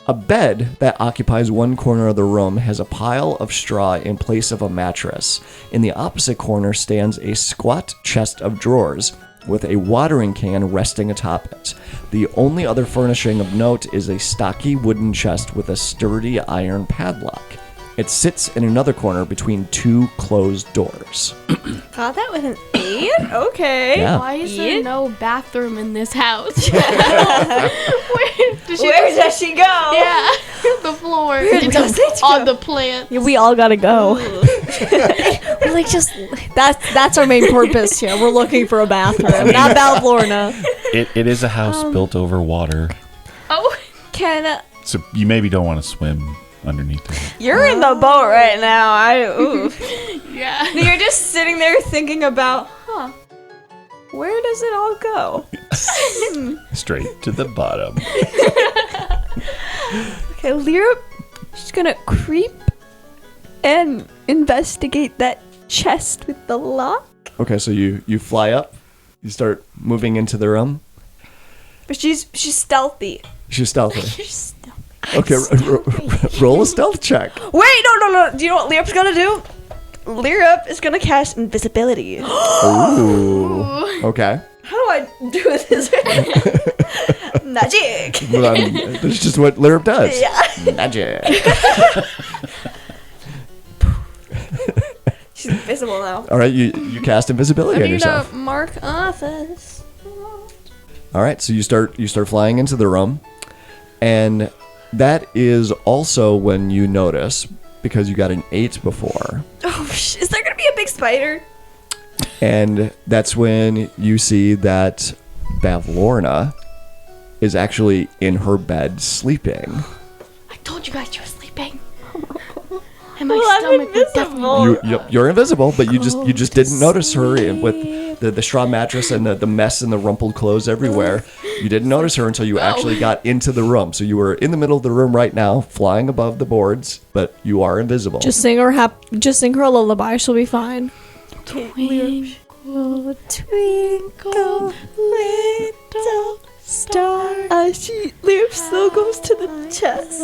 A bed that occupies one corner of the room has a pile of straw in place of a mattress. In the opposite corner stands a squat chest of drawers with a watering can resting atop it. The only other furnishing of note is a stocky wooden chest with a sturdy iron padlock. It sits in another corner between two closed doors. Got that with an 8? Okay. Yeah. Why is there Yeah. no bathroom in this house? Where does she go? Yeah, the floor. does it On go? the plant. Yeah, we all gotta go. We're like that's our main purpose here. We're looking for a bathroom, not Bavlorna. It is a house built over water, Oh, Can so you maybe don't want to swim underneath it. you're in the boat right now? Ooh. yeah. You're just sitting there thinking about, where does it all go? Straight to the bottom. Okay, Lyrup, she's gonna creep and investigate that chest with the lock. Okay, so you fly up, you start moving into the room. But she's stealthy. She's stealthy. Okay, roll a stealth check. Wait, no. Do you know what Lyrup's gonna do? Lyrup is gonna cast invisibility. Ooh. Okay. How do I do this? Magic. That's just what Lyrup does. Yeah. Magic. She's invisible now. All right, you cast invisibility on yourself. mark office. All right, so you start flying into the room, and that is also when you notice, because you got an 8 before, Oh, is there gonna be a big spider? and that's when you see that Bavlorna is actually in her bed sleeping. I told you guys you were sleeping. And my Well, I'm stomach was invisible. definitely. You're invisible, but you just didn't notice her with the straw mattress and the mess and the rumpled clothes everywhere. You didn't notice her until you actually got into the room. So you were in the middle of the room right now, flying above the boards, but you are invisible. Just sing her a lullaby. She'll be fine. Twinkle, Twinkle, little star. Lyrup still goes to the chest.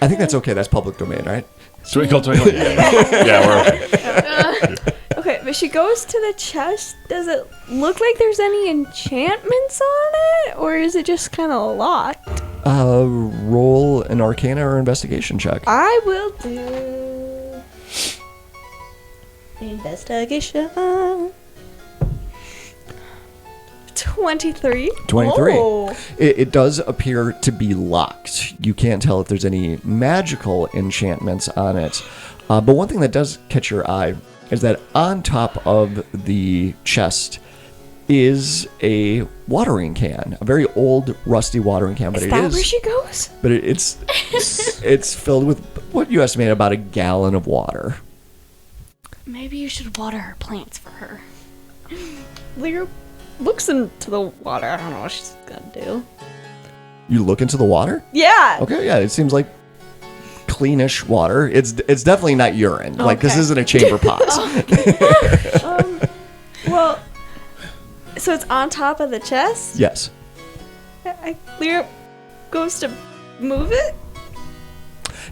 I think that's okay. That's public domain, right? Twinkle, twinkle. Yeah, we're okay. Okay, but she goes to the chest. Does it look like there's any enchantments on it? Or is it just kind of locked? Roll an Arcana or Investigation check. I will do investigation. 23. 23. Oh. It does appear to be locked. You can't tell if there's any magical enchantments on it. But one thing that does catch your eye is that on top of the chest is a watering can, a very old, rusty watering can. But Is that where she goes? But it's filled with what you estimate about a gallon of water. Maybe you should water her plants for her. Lyrup looks into the water. I don't know what she's gonna do. You look into the water? Yeah. Okay, yeah, it seems like cleanish water. It's definitely not urine. Like, this isn't a chamber pot. Well, so it's on top of the chest? Yes. Lyrup goes to move it?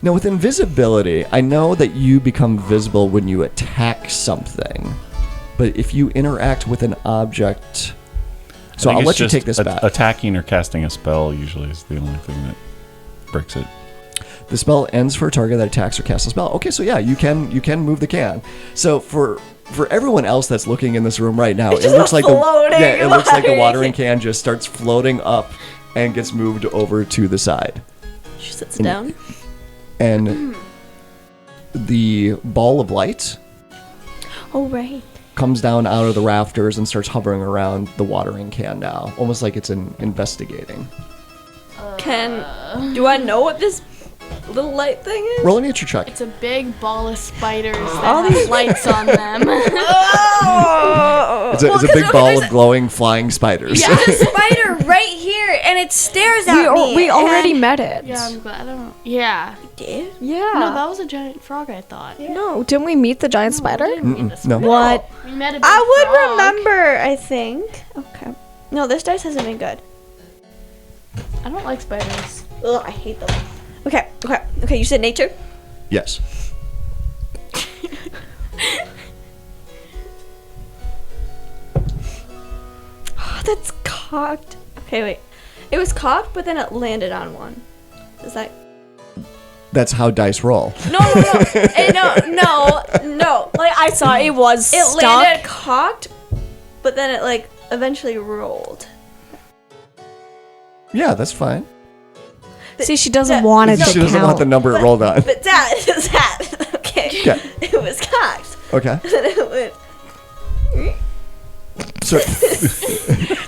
Now, with invisibility, I know that you become visible when you attack something. But if you interact with an object... So I'll let you take this back. Attacking or casting a spell usually is the only thing that breaks it. The spell ends for a target that attacks or casts a spell. Okay, so yeah, you can move the can. So for everyone else that's looking in this room right now, it looks like it looks like the watering can just starts floating up and gets moved over to the side. She sits down. And the ball of light Oh, right. comes down out of the rafters and starts hovering around the watering can now, almost like it's investigating. Do I know what this little light thing is? Roll a nature check. It's a big ball of spiders that have lights on them. Oh! It's a big ball of glowing flying spiders. There's a spider right here, and it stares at me. We already met it. Yeah, I'm glad. I don't. Yeah. Did? Yeah. No, that was a giant frog. I thought. No, didn't we meet the giant spider? No. What? We met a big I would frog. remember, I think. Okay. No, this dice hasn't been good. I don't like spiders. Ugh, I hate them. Okay, you said nature? Yes. Oh, that's cocked. Okay, wait. It was cocked, but then it landed on one. Is that... That's how dice roll. No. No. Like I saw it was It stuck. landed cocked, but then it, like, eventually rolled. Yeah, that's fine. See, she doesn't want it to She doesn't count. want the number it rolled on. But that is that. Okay. Okay. It was cocked. Okay. Then it went... So,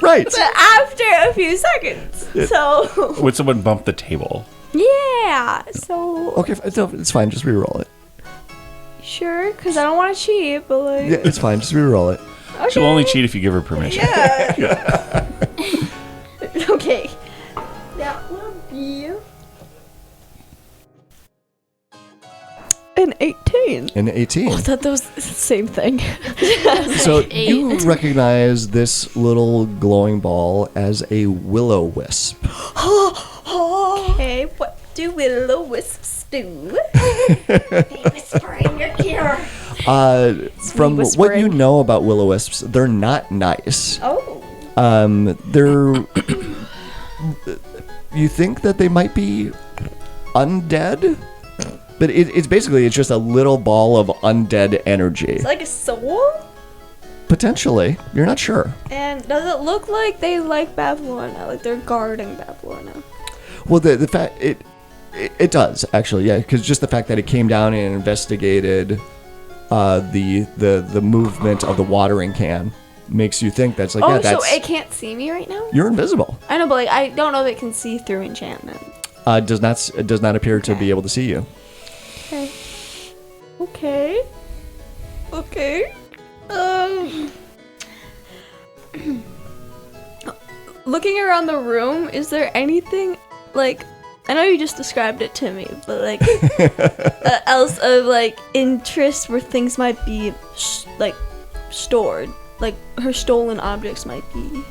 right. But after a few seconds. So... Would someone bump the table? Yeah, so... Okay, it's fine. Just re-roll it. Sure, because I don't want to cheat, but like... Yeah, it's fine. Just re-roll it. Okay. She'll only cheat if you give her permission. Yeah. Okay. That will be... an 18. An 18. I thought that was the same thing. So you recognize this little glowing ball as a willow wisp. Okay, what do willow wisps do? Whisper in your ear. From what whispering. you know about willow wisps, they're not nice. Oh. They're. You think that they might be undead, but it's just a little ball of undead energy. It's like a soul? Potentially, you're not sure. And does it look like they like Bavlorna? Like they're guarding Bavlorna? Well, the fact it does actually, yeah, because just the fact that it came down and investigated the movement of the watering can makes you think that's like, Oh, yeah, that's so it can't see me right now? you're invisible. I know, but like I don't know if it can see through enchantment. It does not appear to be able to see you. Okay. Looking around the room, is there anything like I know you just described it to me, but like else of like interest where things might be like stored, like her stolen objects might be.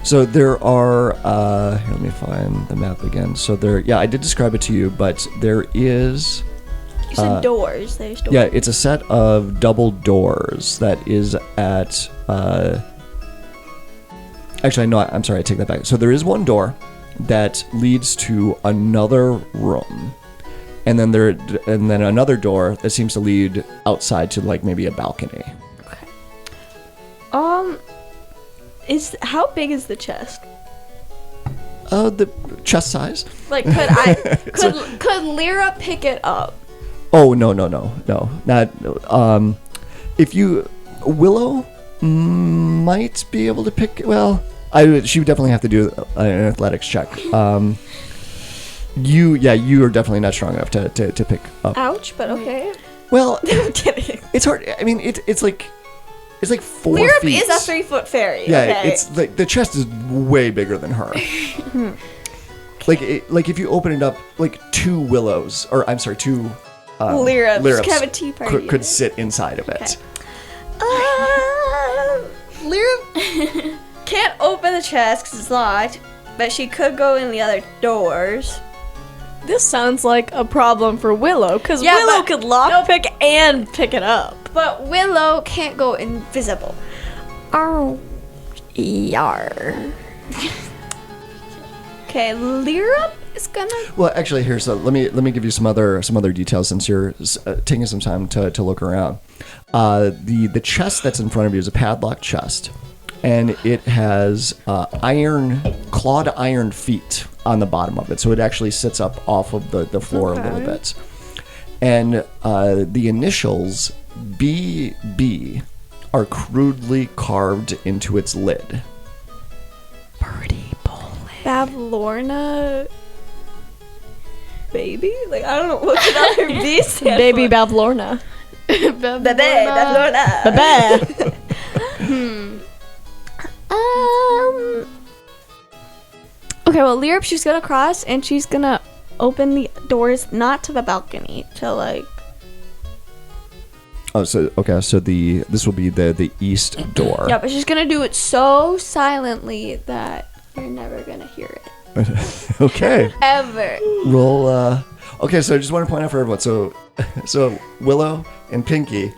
So there are, here, let me find the map again. So I did describe it to you, but there is, You said doors. There's doors. yeah, it's a set of double doors that is at, actually, no, I'm sorry, I take that back. So there is one door that leads to another room, and then another door that seems to lead outside to like maybe a balcony. How big is the chest? The chest size? Like, could Lyra pick it up? Oh, no, not, if you, Willow might be able to pick. Well, she would definitely have to do an athletics check. You are definitely not strong enough to pick up. Ouch, but okay. Well, I'm kidding. it's hard. I mean, it's like 4 Lyrup feet. is a 3-foot fairy. Yeah, okay. it's like the chest is way bigger than her. Like if you open it up, like 2 willows, or I'm sorry, 2 Lyrups. Lyrups Could have a tea party. could sit inside of it. Lyrup can't open the chest because it's locked, but she could go in the other doors. This sounds like a problem for Willow, because Yeah, Willow but- could lockpick and pick it up. But Willow can't go invisible. Oh, yar. Okay, Lyrup is gonna. Well, actually, here, so let me give you some other details since you're taking some time to look around. The chest that's in front of you is a padlocked chest, and it has clawed iron feet on the bottom of it, so it actually sits up off of the floor a little bit. And the initials BB are crudely carved into its lid. Bavlorna baby? Like, I don't know what the other B stands Baby for. Bavlorna. Bavlorna. Okay, well, Lyrup, she's gonna cross and she's gonna open the doors, not to the balcony, to like. Oh, so okay, so this will be the east door. Yeah, but she's gonna do it so silently that you're never gonna hear it. Okay. Ever. Roll. Okay, so I just want to point out for everyone. So Willow and Pinky,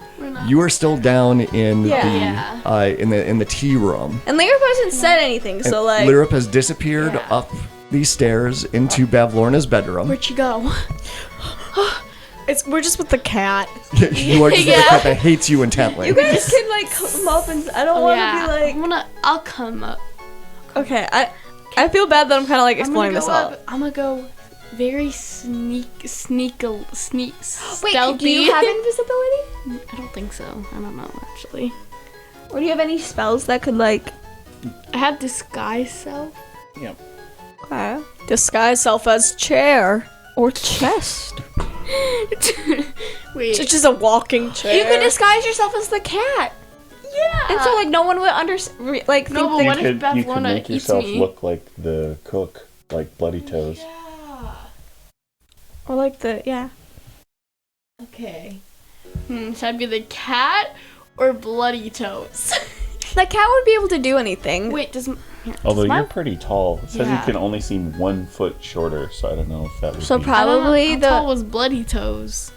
you are still down in the tea room. And Lyrup hasn't said anything, so like. Lyrup has disappeared up these stairs into Bavlorna's bedroom. Where'd you go? We're just with the cat. You are just the cat that hates you intently. You guys can like come up and I don't want to be like. I'll come up. Okay, I feel bad that I'm kind of like exploring this all. I'm gonna go very stealthy. Wait, do you have invisibility? I don't think so. I don't know actually. Or do you have any spells that could like? I have disguise self. Yep. Okay. Disguise self as chair. Or chest. Wait. It's just a walking chair. You could disguise yourself as the cat. Yeah. And so like no one would like No, think but that. what if Bavlorna eats me? look like the cook, like Bloody Toes. Or like the Okay. Should I be the cat or Bloody Toes? The cat would be able to do anything. Wait, Although my- you're pretty tall. It says Yeah. you can only seem 1 foot shorter, so I don't know if that would So be... probably How tall was Bloody Toes?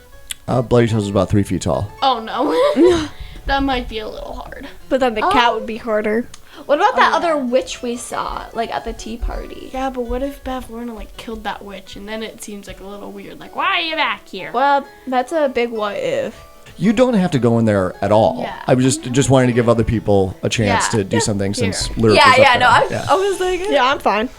Bloody Toes is about 3 feet tall. Oh no. That might be a little hard. But then the cat would be harder. What about that other witch we saw, like at the tea party? Yeah, but what if Bavlorna like killed that witch and then it seems like a little weird, like why are you back here? Well, that's a big what if. You don't have to go in there at all. Yeah. I was just wanting to give other people a chance to do something since Lyrup is up there. I was like, Yeah, I'm fine.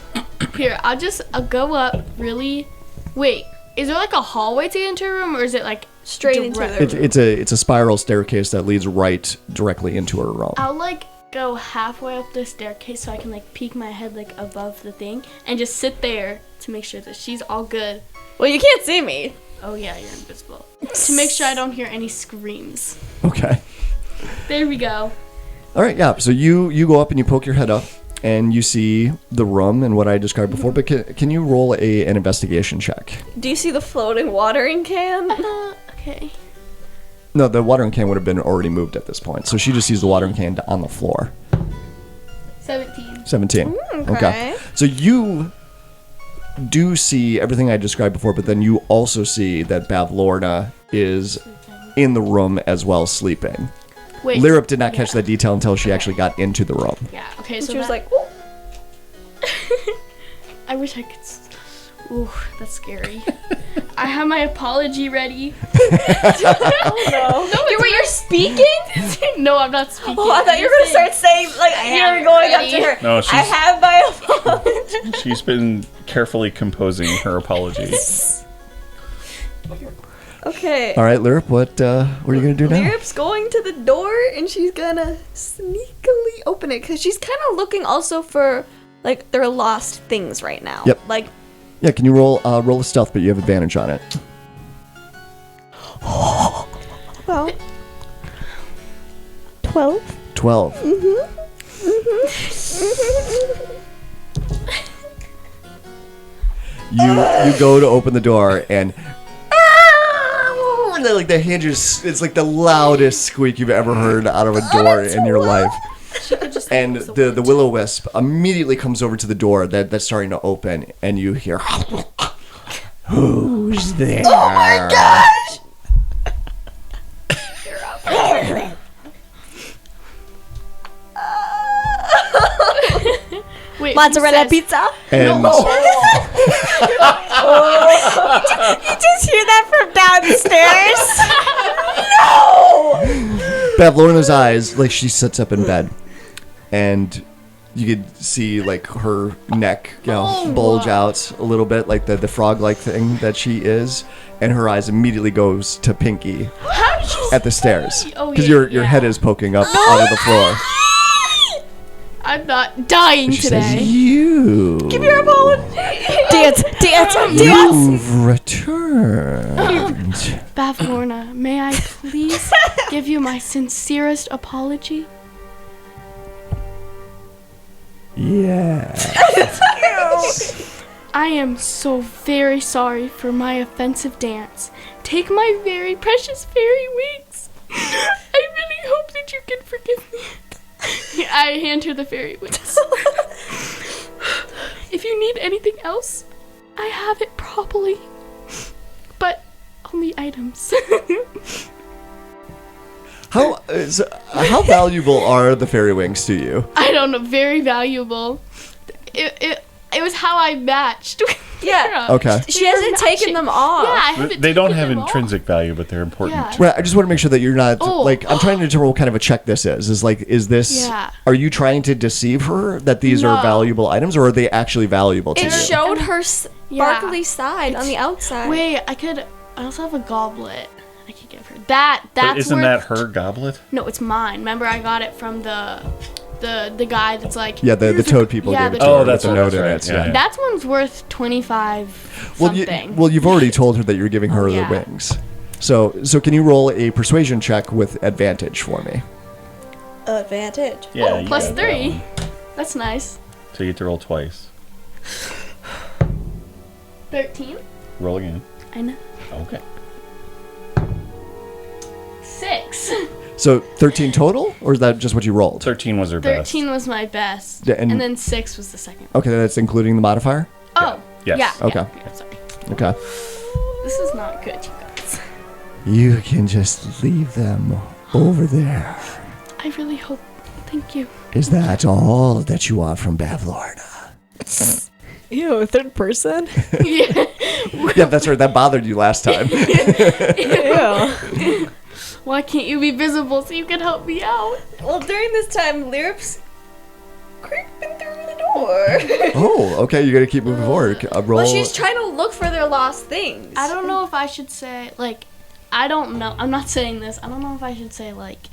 Here, I'll go up really. Wait, is there like a hallway to get into a room or is it like straight into direct? the. It's a spiral staircase that leads right directly into her room. I'll like go halfway up the staircase so I can like peek my head like above the thing and just sit there to make sure that she's all good. Well, you can't see me. Oh yeah, you're invisible. To make sure I don't hear any screams. Okay. There we go. All right, yeah. So you go up and you poke your head up and you see the room and what I described before. But can you roll an investigation check? Do you see the floating watering can? Okay. No, the watering can would have been already moved at this point. So she just sees the watering can on the floor. 17. 17. Okay. So you do see everything I described before, but then you also see that Bavlorna is in the room as well, sleeping. Wait. Lyrup did not catch that detail until she actually got into the room. Yeah. Okay. And So she was that- like, "Ooh." I wish I could. Ooh, that's scary. I have my apology ready. You're speaking? No, I'm not speaking. Oh, I thought you were gonna start saying like have you're it going up ready. to her. No, I she's- have my apology. She's been carefully composing her apologies. Okay. All right, Lyrup, what are you gonna do now? Lyrup's going to the door and she's gonna sneakily open it because she's kind of looking also for like their lost things right now. Yep. Like, Yeah, can you roll a stealth, but you have advantage on it. well, 12. 12. You go to open the door and like the hinges, it's like the loudest squeak you've ever heard out of a door in your life. And the will-o-wisp immediately comes over to the door that's starting to open, and you hear, "Who's there?" Oh my gosh! Wait, Mozzarella who says- pizza. And You just hear that from downstairs. Bavlorna's eyes, like she sits up in bed, and you could see like her neck, bulge out a little bit, like the frog-like thing that she is, and her eyes immediately goes to Pinky How did you at the stairs Oh, because yeah, your head is poking up out of the floor. I'm not dying She today. says, "You give your apology. Dance. You've returned." Bavlorna, may I please give you my sincerest apology? Yeah. I am so very sorry for my offensive dance. Take my very precious fairy wings. I really hope that you can forgive me. I hand her the fairy wings. If you need anything else, I have it properly. But only items. How valuable are the fairy wings to you? I don't know, very valuable. It was how I matched. Yeah. Okay. She hasn't taken them off. Yeah, I haven't They don't taken have them off. intrinsic value, but they're important. Yeah. Right, I just want to make sure that you're not Oh. like I'm trying to determine what kind of a check this is. Is this? Yeah. Are you trying to deceive her that these are No. valuable items, or are they actually valuable to It you? showed her Yeah. sparkly side on the outside. Wait, I also have a goblet. I could give her that's But isn't worth, that her goblet? No, it's mine. Remember, I got it from the guy that's like. Yeah, the "Here's a- toad people yeah, gave it the to her Oh, with that's a right, note that's in right. it. Yeah, yeah. That one's worth 25 something. You've already told her that you're giving her yeah. the wings. So can you roll a persuasion check with advantage for me? Advantage. Yeah. you Plus got that 3. one. That's nice. So you get to roll twice. 13. Roll again. I know. Okay. 6. So 13 total, or is that just what you rolled? 13 was her best. 13 was my best. Yeah, and- and then 6 was the second. Okay, that's including the modifier. Oh. Yes. Yeah. Okay. Yeah, sorry. Okay. This is not good, you guys. You can just leave them over there. I really hope. Thank you. Is that all that you want from Bavlorna? Ew, third person. Yeah. Yeah, that's right. That bothered you last time. Ew. Why can't you be visible so you can help me out? Well, during this time, Lyrup's creeping through the door. Oh, okay. You got to keep moving forward. Roll. Well, she's trying to look for their lost things. I don't know if I should say, like, I don't know. I'm not saying this. I don't know if I should say, like,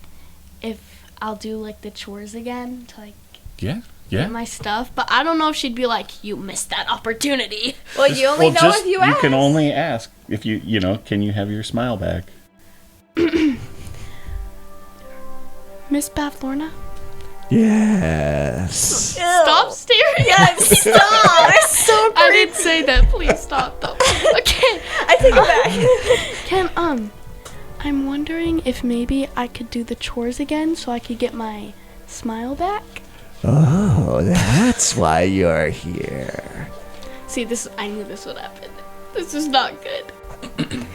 if I'll do, like, the chores again to, like, Yeah. get my stuff. But I don't know if she'd be like, you missed that opportunity. Well, you only know if you ask. You can only ask if can you have your smile back? Miss Bavlorna? Yes. Stop staring at me. Stop! It's so I creepy. didn't say that. Please stop, though. Okay. I take it back. I'm wondering if maybe I could do the chores again so I could get my smile back. Oh, that's why you're here. See, I knew this would happen. This is not good. I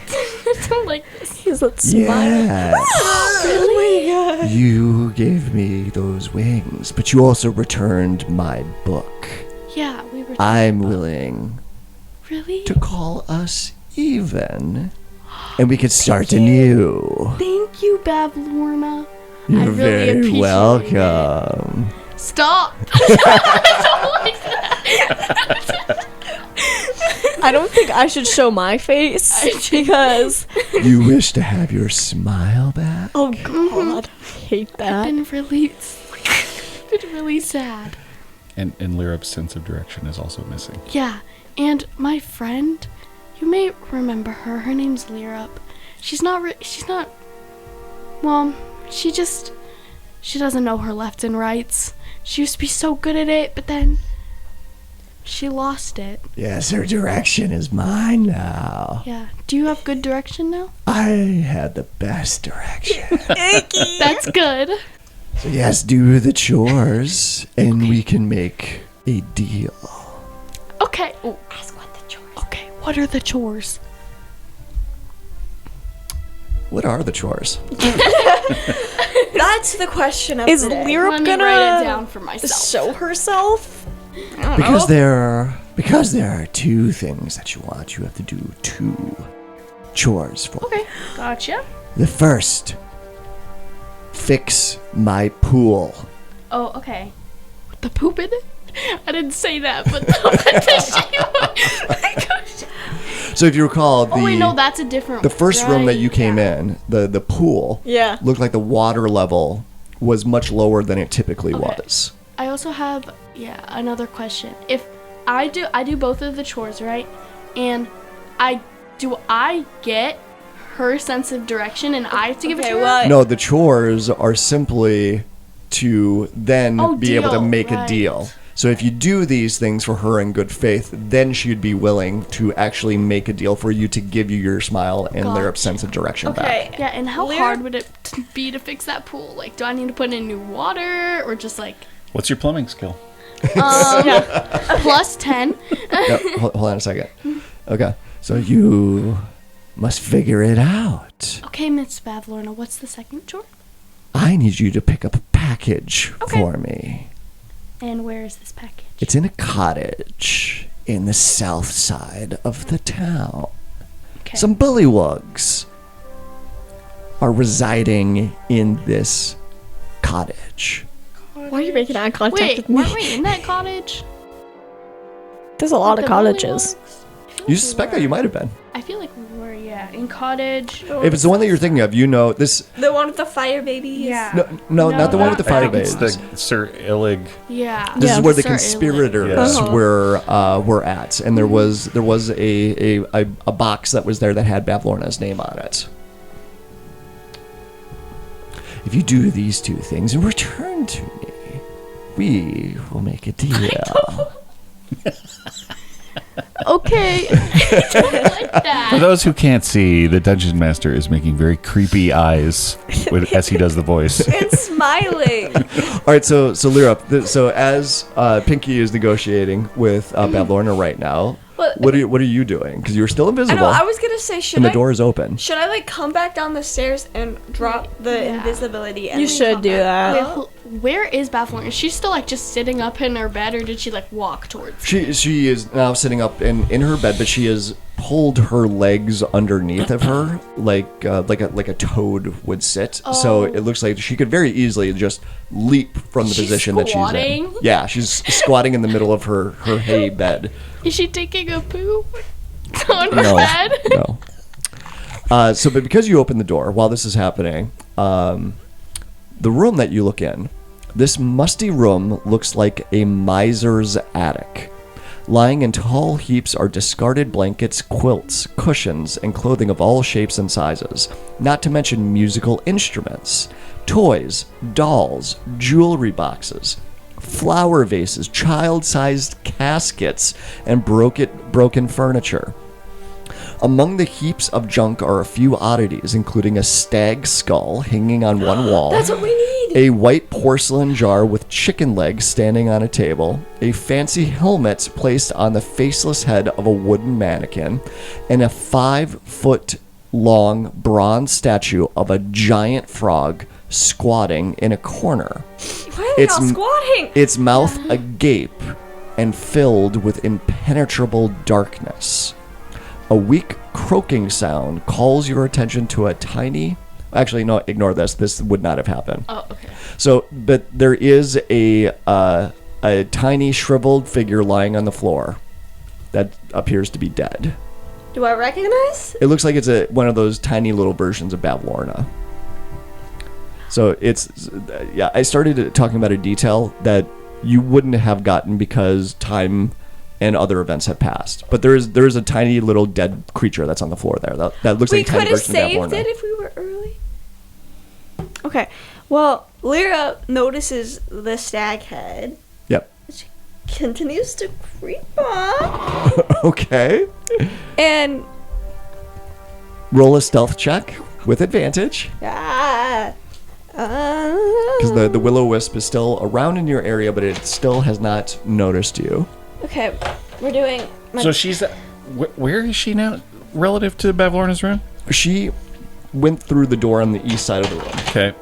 don't like this. He's that smile. Yes. Oh my god. You gave me those wings, but you also returned my book. Yeah, we were. I'm willing Really? to call us even, and we could start anew. Thank you, Bavlorna. You're really very appreciate welcome. Stop. I don't like that. I don't think I should show my face because You wish to have your smile back? oh god, I hate that. Been really sad. And Lyrup's sense of direction is also missing. Yeah, and my friend, you may remember her. Her name's Lyrup. She's not. Well, she doesn't know her lefts and rights. She used to be so good at it, but then she lost it. Yes, her direction is mine now. Yeah. Do you have good direction now? I had the best direction. That's good. So yes, do the chores, and we can make a deal. Okay. Oh, ask what the chores. Okay. What are the chores? What are the chores? That's the question of Is the day. Lyrup Let me write it down gonna for myself. show herself? Because there are two things that you want. You have to do two chores for me. Okay. Gotcha. The first, fix my pool. Oh, okay. With the poop in it? I didn't say that, but So if you recall, oh wait, no, that's a different. the first room that you right, came yeah. in, the pool, Yeah. looked like the water level was much lower than it typically Okay. was. I also have another question. If I do both of the chores, right? And I get her sense of direction and I have to give it to her? well, No, the chores are simply to then Oh, be able to deal, make a right. deal. So if you do these things for her in good faith, then she'd be willing to actually make a deal for you to give you your smile and Gotcha. their sense of direction back. okay. Yeah, and how Lyrup- hard would it be to fix that pool? Like, do I need to put in new water or just like What's your plumbing skill? plus 10? Yep, hold on a second. Okay, so you must figure it out. Okay, Miss Bavlorna, what's the second chore? I need you to pick up a package Okay. for me. And where is this package? It's in a cottage in the south side of the town. Okay. Some bullywugs are residing in this cottage. Why are you making eye contact Wait, with me? weren't we in that cottage? There's a lot With of the cottages. bullywugs? I feel You like we suspect that were. you might have been. I feel like we were, yeah, in cottage. If it's the one that you're thinking of, you know this. The one with the fire babies? Yeah. No, not the one with the I fire think it's babes. the Sir Illig. Yeah. This is where the Sir Illich. conspirators Yeah. were at, and there was a box that was there that had Bavlorna's name on it. If you do these two things and return to me, we will make a deal. Okay. I don't like For that. those who can't see, the Dungeon Master is making very creepy eyes as he does the voice. And smiling. All right, so Lyrup, so as Pinky is negotiating with Bavlorna right now, What- what are you doing? Because you're still I invisible, know, I was gonna say, should and the I door is open. should I like come back down the stairs and drop the Yeah. invisibility? And You then should come do back? that. Wait, where is Bavlorna? Is she still like just sitting up in her bed, or did she like walk towards? She is now sitting up in her bed, but she has pulled her legs underneath of her like a toad would sit. So Oh. it looks like she could very easily just leap from the She's position that she's in. squatting? Yeah, she's squatting in the middle of her hay bed. Is she taking a poo on her No, bed? no. But because you open the door while this is happening, the room that you look in, this musty room looks like a miser's attic. Lying in tall heaps are discarded blankets, quilts, cushions, and clothing of all shapes and sizes, not to mention musical instruments, toys, dolls, jewelry boxes, flower vases, child-sized caskets, and broken furniture. Among the heaps of junk are a few oddities, including a stag skull hanging on one wall. That's what we need. A white porcelain jar with chicken legs standing on a table, a fancy helmet placed on the faceless head of a wooden mannequin, and a 5-foot-long bronze statue of a giant frog squatting in a corner. Why are they It's all squatting? Its mouth agape and filled with impenetrable darkness. A weak croaking sound calls your attention to a tiny... Actually, no, ignore this. This would not have happened. Oh, okay. So, but there is a tiny shriveled figure lying on the floor. that appears to be dead. Do I recognize? It looks like it's one of those tiny little versions of Bavlorna. So it's, yeah, I started talking about a detail that you wouldn't have gotten because time and other events have passed. But there is a tiny little dead creature that's on the floor there. That looks like a tiny version of Bavlorna. We could have saved it if we were early. Okay. Well, Lyrup notices the stag head. Yep. Which continues to creep on. Okay. And roll a stealth check with advantage. Because the Will-O-Wisp is still around in your area, but it still has not noticed you. Okay, we're doing... So she's... where is she now relative to Bavlorna's room? She went through the door on the east side of the room. Okay.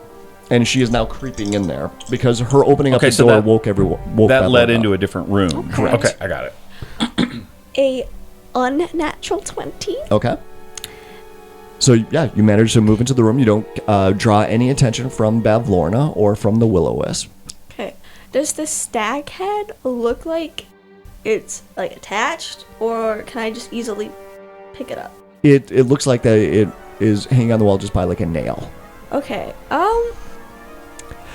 And she is now creeping in there because her opening up the so door that, woke everyone. That led up. into a different room. Correct. Okay, I got it. A unnatural 20. Okay. So, yeah, you manage to move into the room. You don't draw any attention from Bavlorna or from the Will-O-Wisp. Okay. Does the stag head look like it's, like, attached? Or can I just easily pick it up? It looks like that it is hanging on the wall just by, like, a nail. Okay.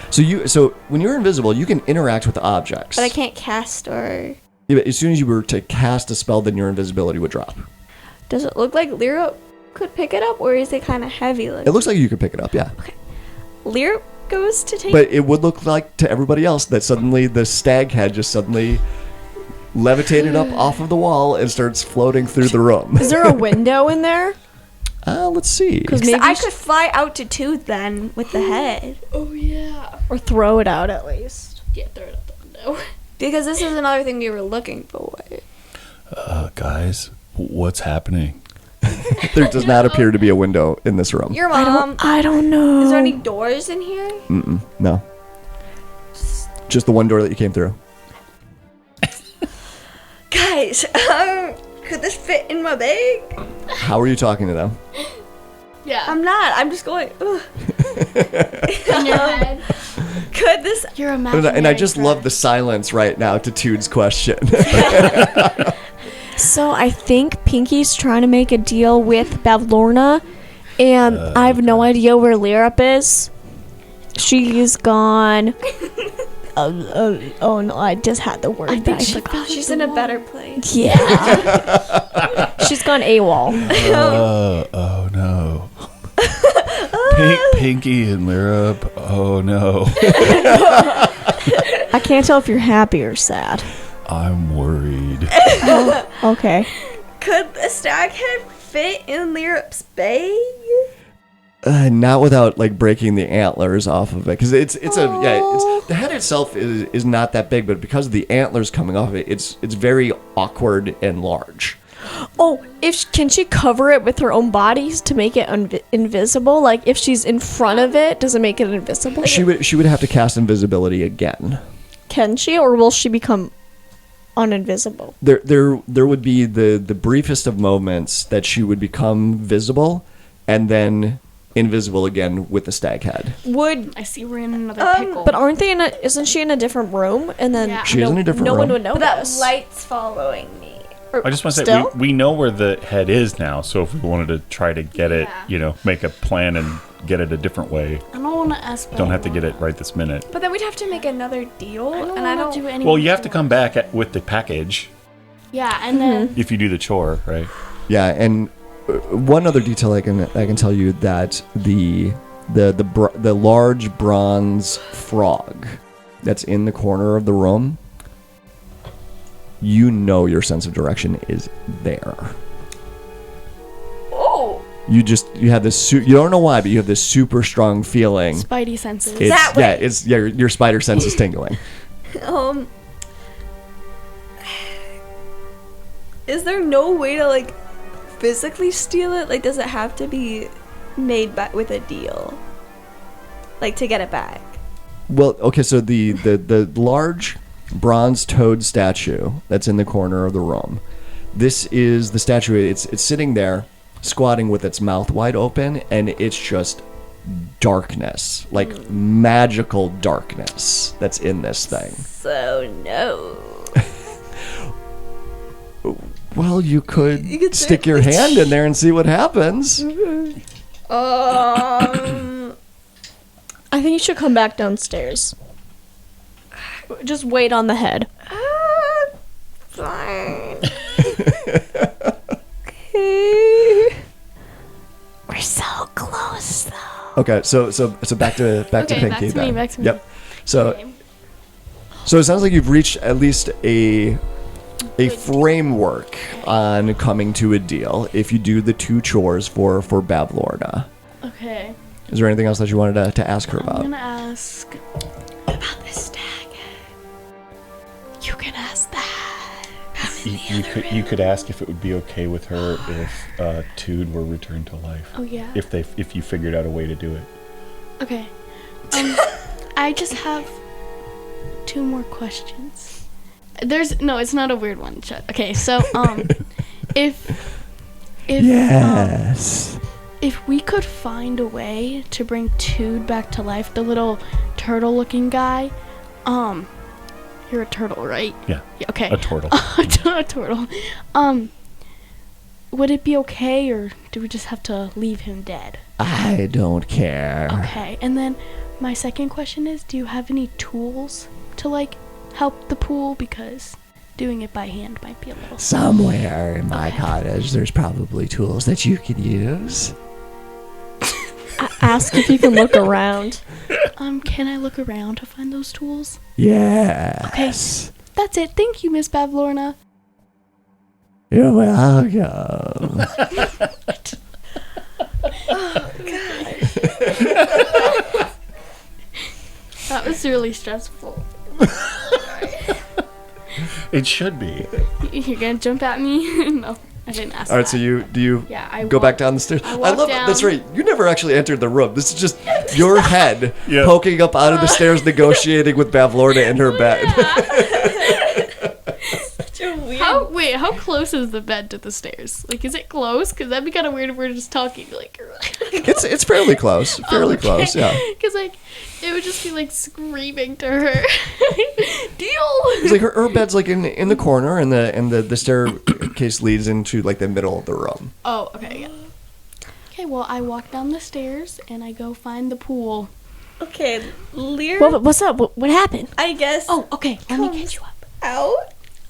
So when you're invisible, you can interact with objects. But I can't cast or... Yeah, but as soon as you were to cast a spell, then your invisibility would drop. Does it look like Lyrup could pick it up, or is it kind of heavy? It looks like you could pick it up, yeah. Okay. Lyrup goes to take... But it would look like to everybody else that suddenly the stag head just suddenly levitated up off of the wall and starts floating through the room. Is there a window in there? Let's see. Because Maybe maybe I could fly out to Tooth then with the head. Oh, yeah. or throw it out at least. Yeah, throw it out the window. Because this is another thing we were looking for. Guys, what's happening? There does not appear to be a window in this room. Your mom... I don't know. Is there any doors in here? No. Just the one door that you came through. Guys, could this fit in my bag? How are you talking to them? Yeah. I'm not. I'm just going... Ugh. In your head. Could this... You're imaginary. And I just love the silence right now to Tude's question. So I think Pinky's trying to make a deal with Bavlorna, and I have no idea where Lyrup is. She's gone. Oh no, I just had the word. She's in a better place. Yeah. She's gone AWOL. Oh no. Pinky and Lyrup. Oh no. I can't tell if you're happy or sad. I'm worried. Okay. Could the stag head fit in Lyrup's bag? Not without like breaking the antlers off of it, because it's the head itself is not that big, but because of the antlers coming off of it, it's very awkward and large. Oh, can she cover it with her own body to make it invisible? Like if she's in front of it, does it make it invisible? She would have to cast invisibility again. Can she, or will she become uninvisible? There would be the briefest of moments that she would become visible, and then invisible again with the stag head. I see we're in another pickle. But aren't they isn't she in a different room? And then Yeah. She is in a different no room. one would know That this. light's following me. I just want to say, Still? we know where the head is now, so if we wanted to try to get it, make a plan and get it a different way, I don't want to ask. don't have to get it right this minute. But then we'd have to make another deal, and I don't... do anything. Well, you have to come back with the package Yeah, and then if you do the chore, right? Yeah, and one other detail I can tell you that the large bronze frog that's in the corner of the room, you know your sense of direction is there. Oh! You have this you don't know why, but you have this super strong feeling. Spidey senses. That way. Your spider sense is tingling. Is there no way to, like, physically steal it? Like, does it have to be made back with a deal? Like, to get it back? Well, okay, so the large bronze toad statue that's in the corner of the room. This is the statue. It's sitting there, squatting with its mouth wide open, and it's just darkness, like magical darkness that's in this thing. So, no. Well, you could stick your hand in there and see what happens. I think you should come back downstairs. Just wait on the head. Fine. Okay. We're so close, though. Okay, so back to Pinky. back to me, then. back to me. Yep. So it sounds like you've reached at least a framework on coming to a deal if you do the 2 chores for Bavlorna. Okay. Is there anything else that you wanted to ask her I'm about? gonna ask. About the stag. You can ask that. You could ask if it would be okay with her if Tude were returned to life. Oh yeah. If you figured out a way to do it. Okay. I just have 2 more questions. It's not a weird one. Okay, so if Yes. if we could find a way to bring Tude back to life, the little turtle-looking guy, you're a turtle, right? Yeah. Okay. A turtle. A turtle. Would it be okay, or do we just have to leave him dead? I don't care. Okay. And then my second question is, do you have any tools to help the pool, because doing it by hand might be a little. Somewhere in my cottage, there's probably tools that you could use. Ask if you can look around. Can I look around to find those tools? Yes. Okay. That's it. Thank you, Miss Bavlorna. You're welcome. That was really stressful. It should be. You're gonna jump at me? No, I didn't ask. All right, that. so do you I go back down the stairs? I I walk love down. that's right. You never actually entered the room. This is just your head Yeah. poking up out of the stairs, negotiating with Bavlorna in her bed. How close is the bed to the stairs? Is it close? Because that'd be kind of weird if we're just talking. It's fairly close. Fairly close. Yeah. Because it would just be screaming to her. Deal. It's like her bed's in the corner, and the staircase leads into the middle of the room. Oh, okay, yeah. Okay, well, I walk down the stairs and I go find the pool. Okay, Lyrup, What's up? What happened? I guess, Oh, okay. Let me catch you up. out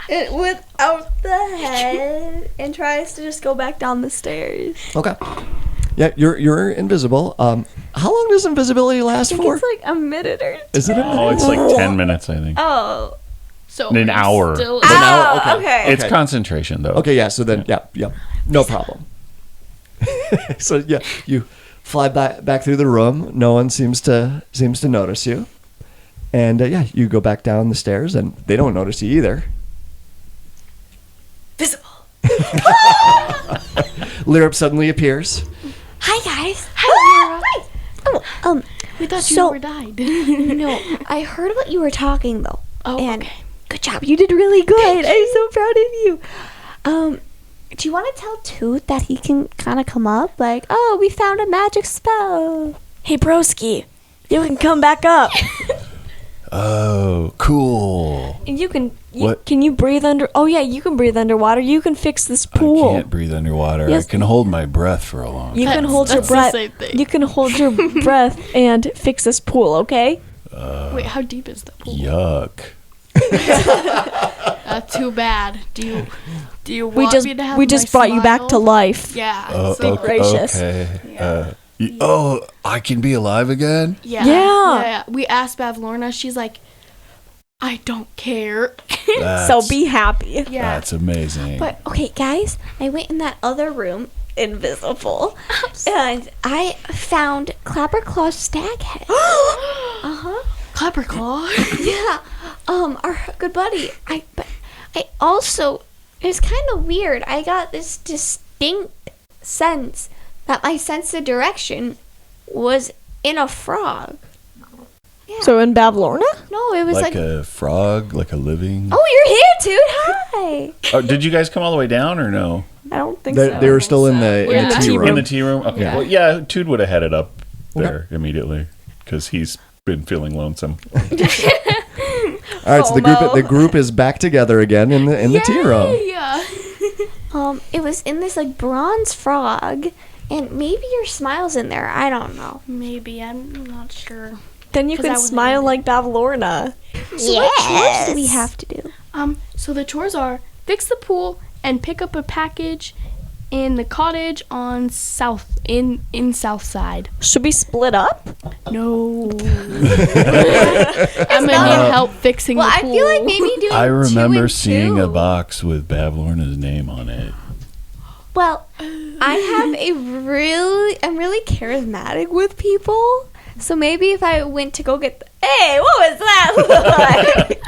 without the head and tries to just go back down the stairs. Okay. Yeah, you're invisible. How long does invisibility last I think for? it's a minute or two. Is it a minute? Oh, it's 10 minutes, I think. Oh. So An are you hour. Still An hour, okay. Okay. It's concentration, though. Okay, yeah. So then, yeah, no problem. So yeah, you fly back through the room. No one seems to notice you, and yeah, you go back down the stairs, and they don't notice you either. Visible. Lyrup suddenly appears. Hi, guys. Hi, Oh, We thought you So- never died. no, I heard what you were talking, though. Oh, and okay. good job. You did really good. I'm so proud of you. Do you want to tell Toot that he can kind of come up? Oh, we found a magic spell. Hey, broski, you can come back up. Oh, cool. And you can. What? Can you breathe under? Oh yeah, you can breathe underwater. You can fix this pool. I can't breathe underwater. Yes. I can hold my breath for a long You time. can hold your That's the breath. same thing. You can hold your breath and fix this pool. Okay. Wait, how deep is the pool? Yuck. Too bad. Do you We want just me to have we just my brought you back to smile? life. Yeah. Oh, so- gracious. Okay. I can be alive again? Yeah. We asked Bavlorna. She's like, I don't care. So be happy. Yeah. That's amazing. But, okay, guys, I went in that other room, invisible, and I found Clapperclaw's stag head. Uh-huh. Clapperclaw. Yeah. Our good buddy. But I also, it's kind of weird. I got this distinct sense that my sense of direction was in a frog. Yeah. So in Bavlorna? No, it was like a frog, like a living. Oh, you're here, dude. Hi. Oh, did you guys come all the way down or no? I don't think They, so. they were still in the We're in the tea tea room. In the tea room? Okay. Yeah. Well, yeah, Tude would have headed up there immediately because he's been feeling lonesome. All right, so the group is back together again in the tea room. Yeah. it was in this like bronze frog, and maybe your smile's in there. I don't know. Maybe, I'm not sure. Then you 'Cause I can wasn't smile in like Bavlorna. So what chores do we have to do? So the chores are fix the pool and pick up a package in the cottage on in South Side. Should we split up? No. I'm gonna need help fixing Well, the I pool. feel like maybe doing I remember 2 and seeing 2. a box with Bavlorna's name on it. Well, I'm really charismatic with people. So maybe if I went to go get hey, what was that like?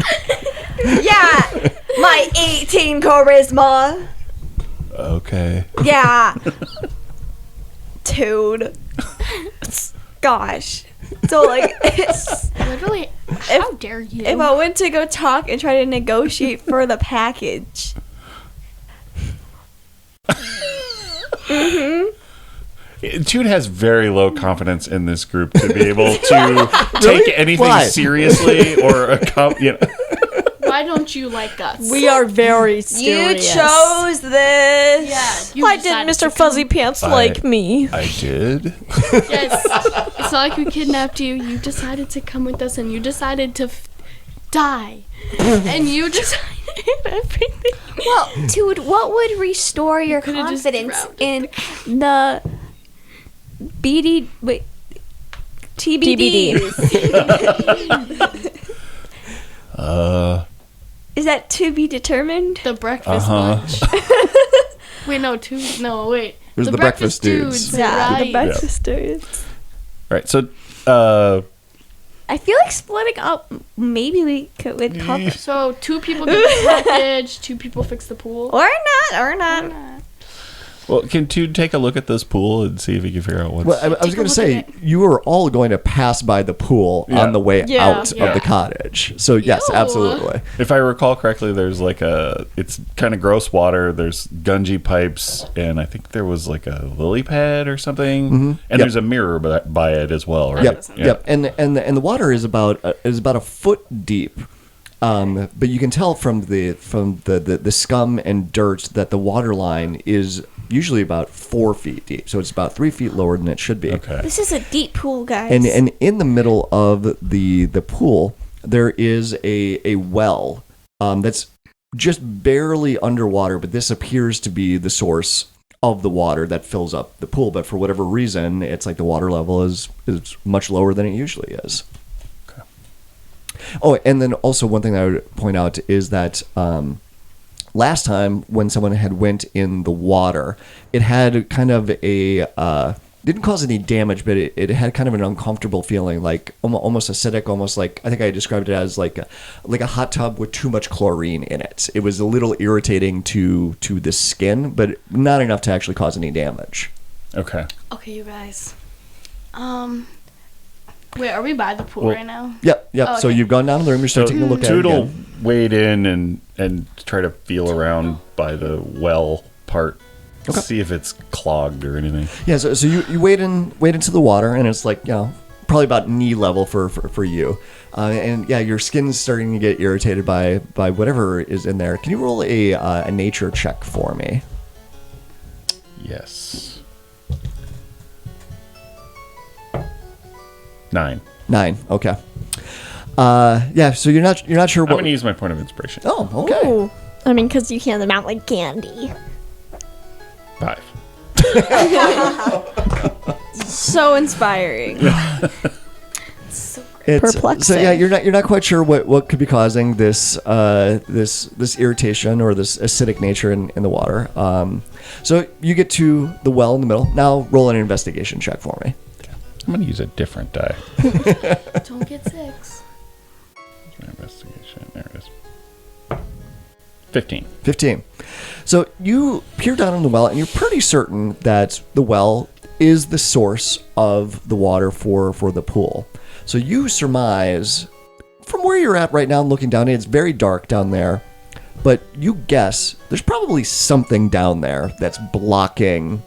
Yeah, my 18 charisma. Okay. Yeah. Dude. Gosh. So like Literally, how dare you? if I went to go talk and try to negotiate for the package. Jude has very low confidence in this group to be able to take anything Why? seriously or Why don't you like us? We are very You serious. chose this. Yeah. You Why didn't decided Mr. to Fuzzy Pants like me? I did. Yes. It's not like we kidnapped you. You decided to come with us, and you decided to die. And you decided everything. Well, dude, what would restore your could've just confidence drowned. in the TBDs? Is that to be determined? The breakfast lunch. Wait, no, wait. It was the breakfast dudes. Yeah, right. the breakfast dudes. Right. So, I feel like splitting up. Maybe we could would come So 2 people get the package, 2 people fix the pool. or not. well, can Tude take a look at this pool and see if he can figure out what's... Well, I was going to say, you were all going to pass by the pool Yeah. on the way Yeah. out Yeah. of the cottage. So, yes, Ew. absolutely. If I recall correctly, there's like it's kind of gross water. There's gungy pipes, and I think there was like a lily pad or something. And Yep. there's a mirror by it as well, right? Yep, Yeah. yep. And the water is about a foot deep. But you can tell from the scum and dirt that the water line is usually about 4 feet deep. So it's about 3 feet lower than it should be. Okay. This is a deep pool, guys. And in the middle of the pool, there is a well that's just barely underwater, but this appears to be the source of the water that fills up the pool. But for whatever reason, it's like the water level is much lower than it usually is. Okay. Oh, and then also one thing I would point out is that last time when someone had went in the water, it had kind of a didn't cause any damage, but it had kind of an uncomfortable feeling, like almost acidic, almost like, I think I described it as like a hot tub with too much chlorine in it. It was a little irritating to the skin, but not enough to actually cause any damage. Okay. Okay, you guys. Wait, are we by the pool Well, right now? Yep. Oh, So okay. you've gone down to the room, you're starting to look at it Tude will again. wade in and try to feel around by the well part. Okay. See if it's clogged or anything. Yeah, so you wade into the water, and it's like, probably about knee level for you. And yeah, your skin's starting to get irritated by whatever is in there. Can you roll a nature check for me? Yes. 9. 9. Okay. Yeah, so you're not sure I'm what. going to use my point of inspiration. Oh, okay. Ooh. I mean, because you hand them out like candy. 5. so inspiring. Perplexing. So yeah, you're not quite sure what could be causing this this irritation or this acidic nature in the water. So you get to the well in the middle. Now roll an investigation check for me. I'm going to use a different die. Don't get 6. Investigation. There it is. 15. 15. So you peer down in the well, and you're pretty certain that the well is the source of the water for the pool. So you surmise, from where you're at right now, looking down, it's very dark down there, but you guess there's probably something down there that's blocking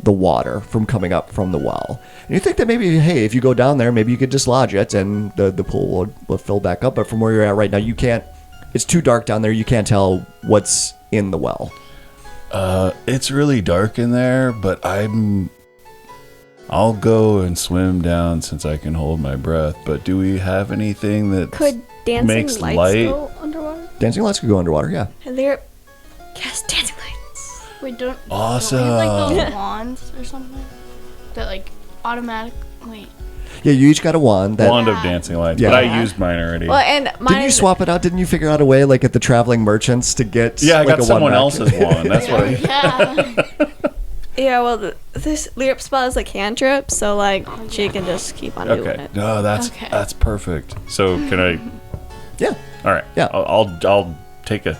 the water from coming up from the well. And you think that maybe, hey, if you go down there, maybe you could dislodge it and the pool will fill back up. But from where you're at right now, you can't. It's too dark down there. You can't tell what's in the well. It's really dark in there, but I'll go and swim down since I can hold my breath. But do we have anything that Could dancing makes lights light? go underwater? Dancing lights could go underwater, yeah. And they're cast dancing lights. Wait, don't Awesome. we have, like those wands or something that like automatically? Yeah, you each got a wand. Wand of dancing lights? Yeah. But I used mine already. Well, and mine. Didn't you swap it out? Didn't you figure out a way, like at the traveling merchants, to get Yeah, I like, got a someone back? else's wand. That's what I... Yeah. Yeah, well, this Lyrup spell is a cantrip, so like she can just keep on doing Okay. it. No, that's Okay. perfect. So can I... Yeah. All right. Yeah. I'll take a...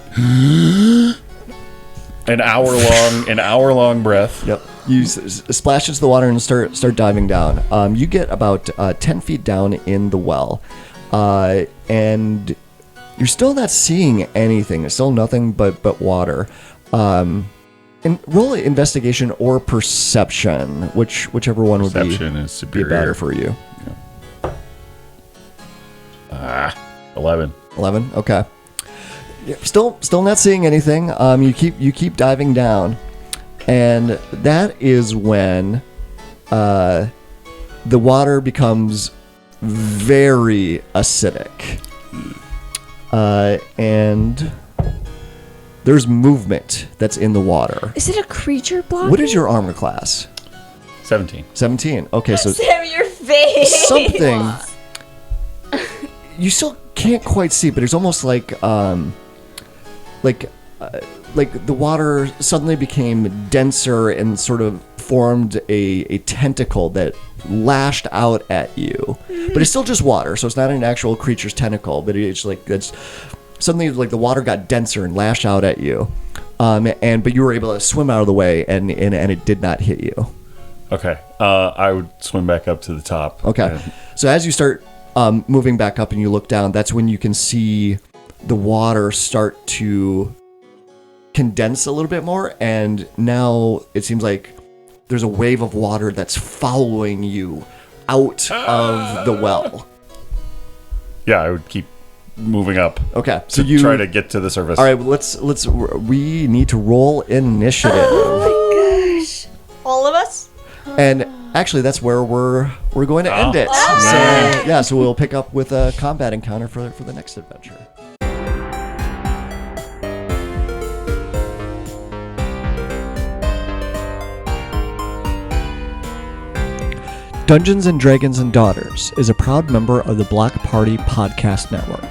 an hour long breath. Yep. You splash into the water and start diving down. You get about 10 feet down in the well, and you're still not seeing anything. It's still nothing but water. And roll an investigation or perception, whichever one would Perception is be superior. better for you. 11. 11. Okay. Yeah, still not seeing anything. You keep diving down, and that is when the water becomes very acidic, and there's movement that's in the water. Is it a creature block? What is your armor class? 17. 17. Okay, so Sam, your face. something you still can't quite see, but it's almost like the water suddenly became denser and sort of formed a tentacle that lashed out at you. But it's still just water, so it's not an actual creature's tentacle, but it's like it's suddenly like the water got denser and lashed out at you. But you were able to swim out of the way and it did not hit you. Okay. I would swim back up to the top. Okay. And- So as you start moving back up and you look down, that's when you can see the water start to condense a little bit more, and now it seems like there's a wave of water that's following you out of the well. Yeah, I would keep moving up. Okay, so To you try to get to the surface. All right, well, we need to roll initiative. Oh my gosh. All of us? And actually, that's where we're going to end it. So we'll pick up with a combat encounter for the next adventure. Dungeons & Dragons & Daughters is a proud member of the Block Party Podcast Network.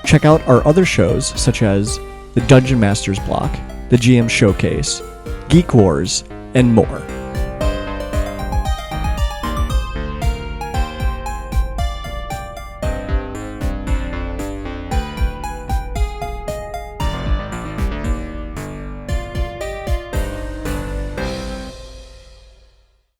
Check out our other shows such as the Dungeon Masters Block, the GM Showcase, Geek Wars, and more.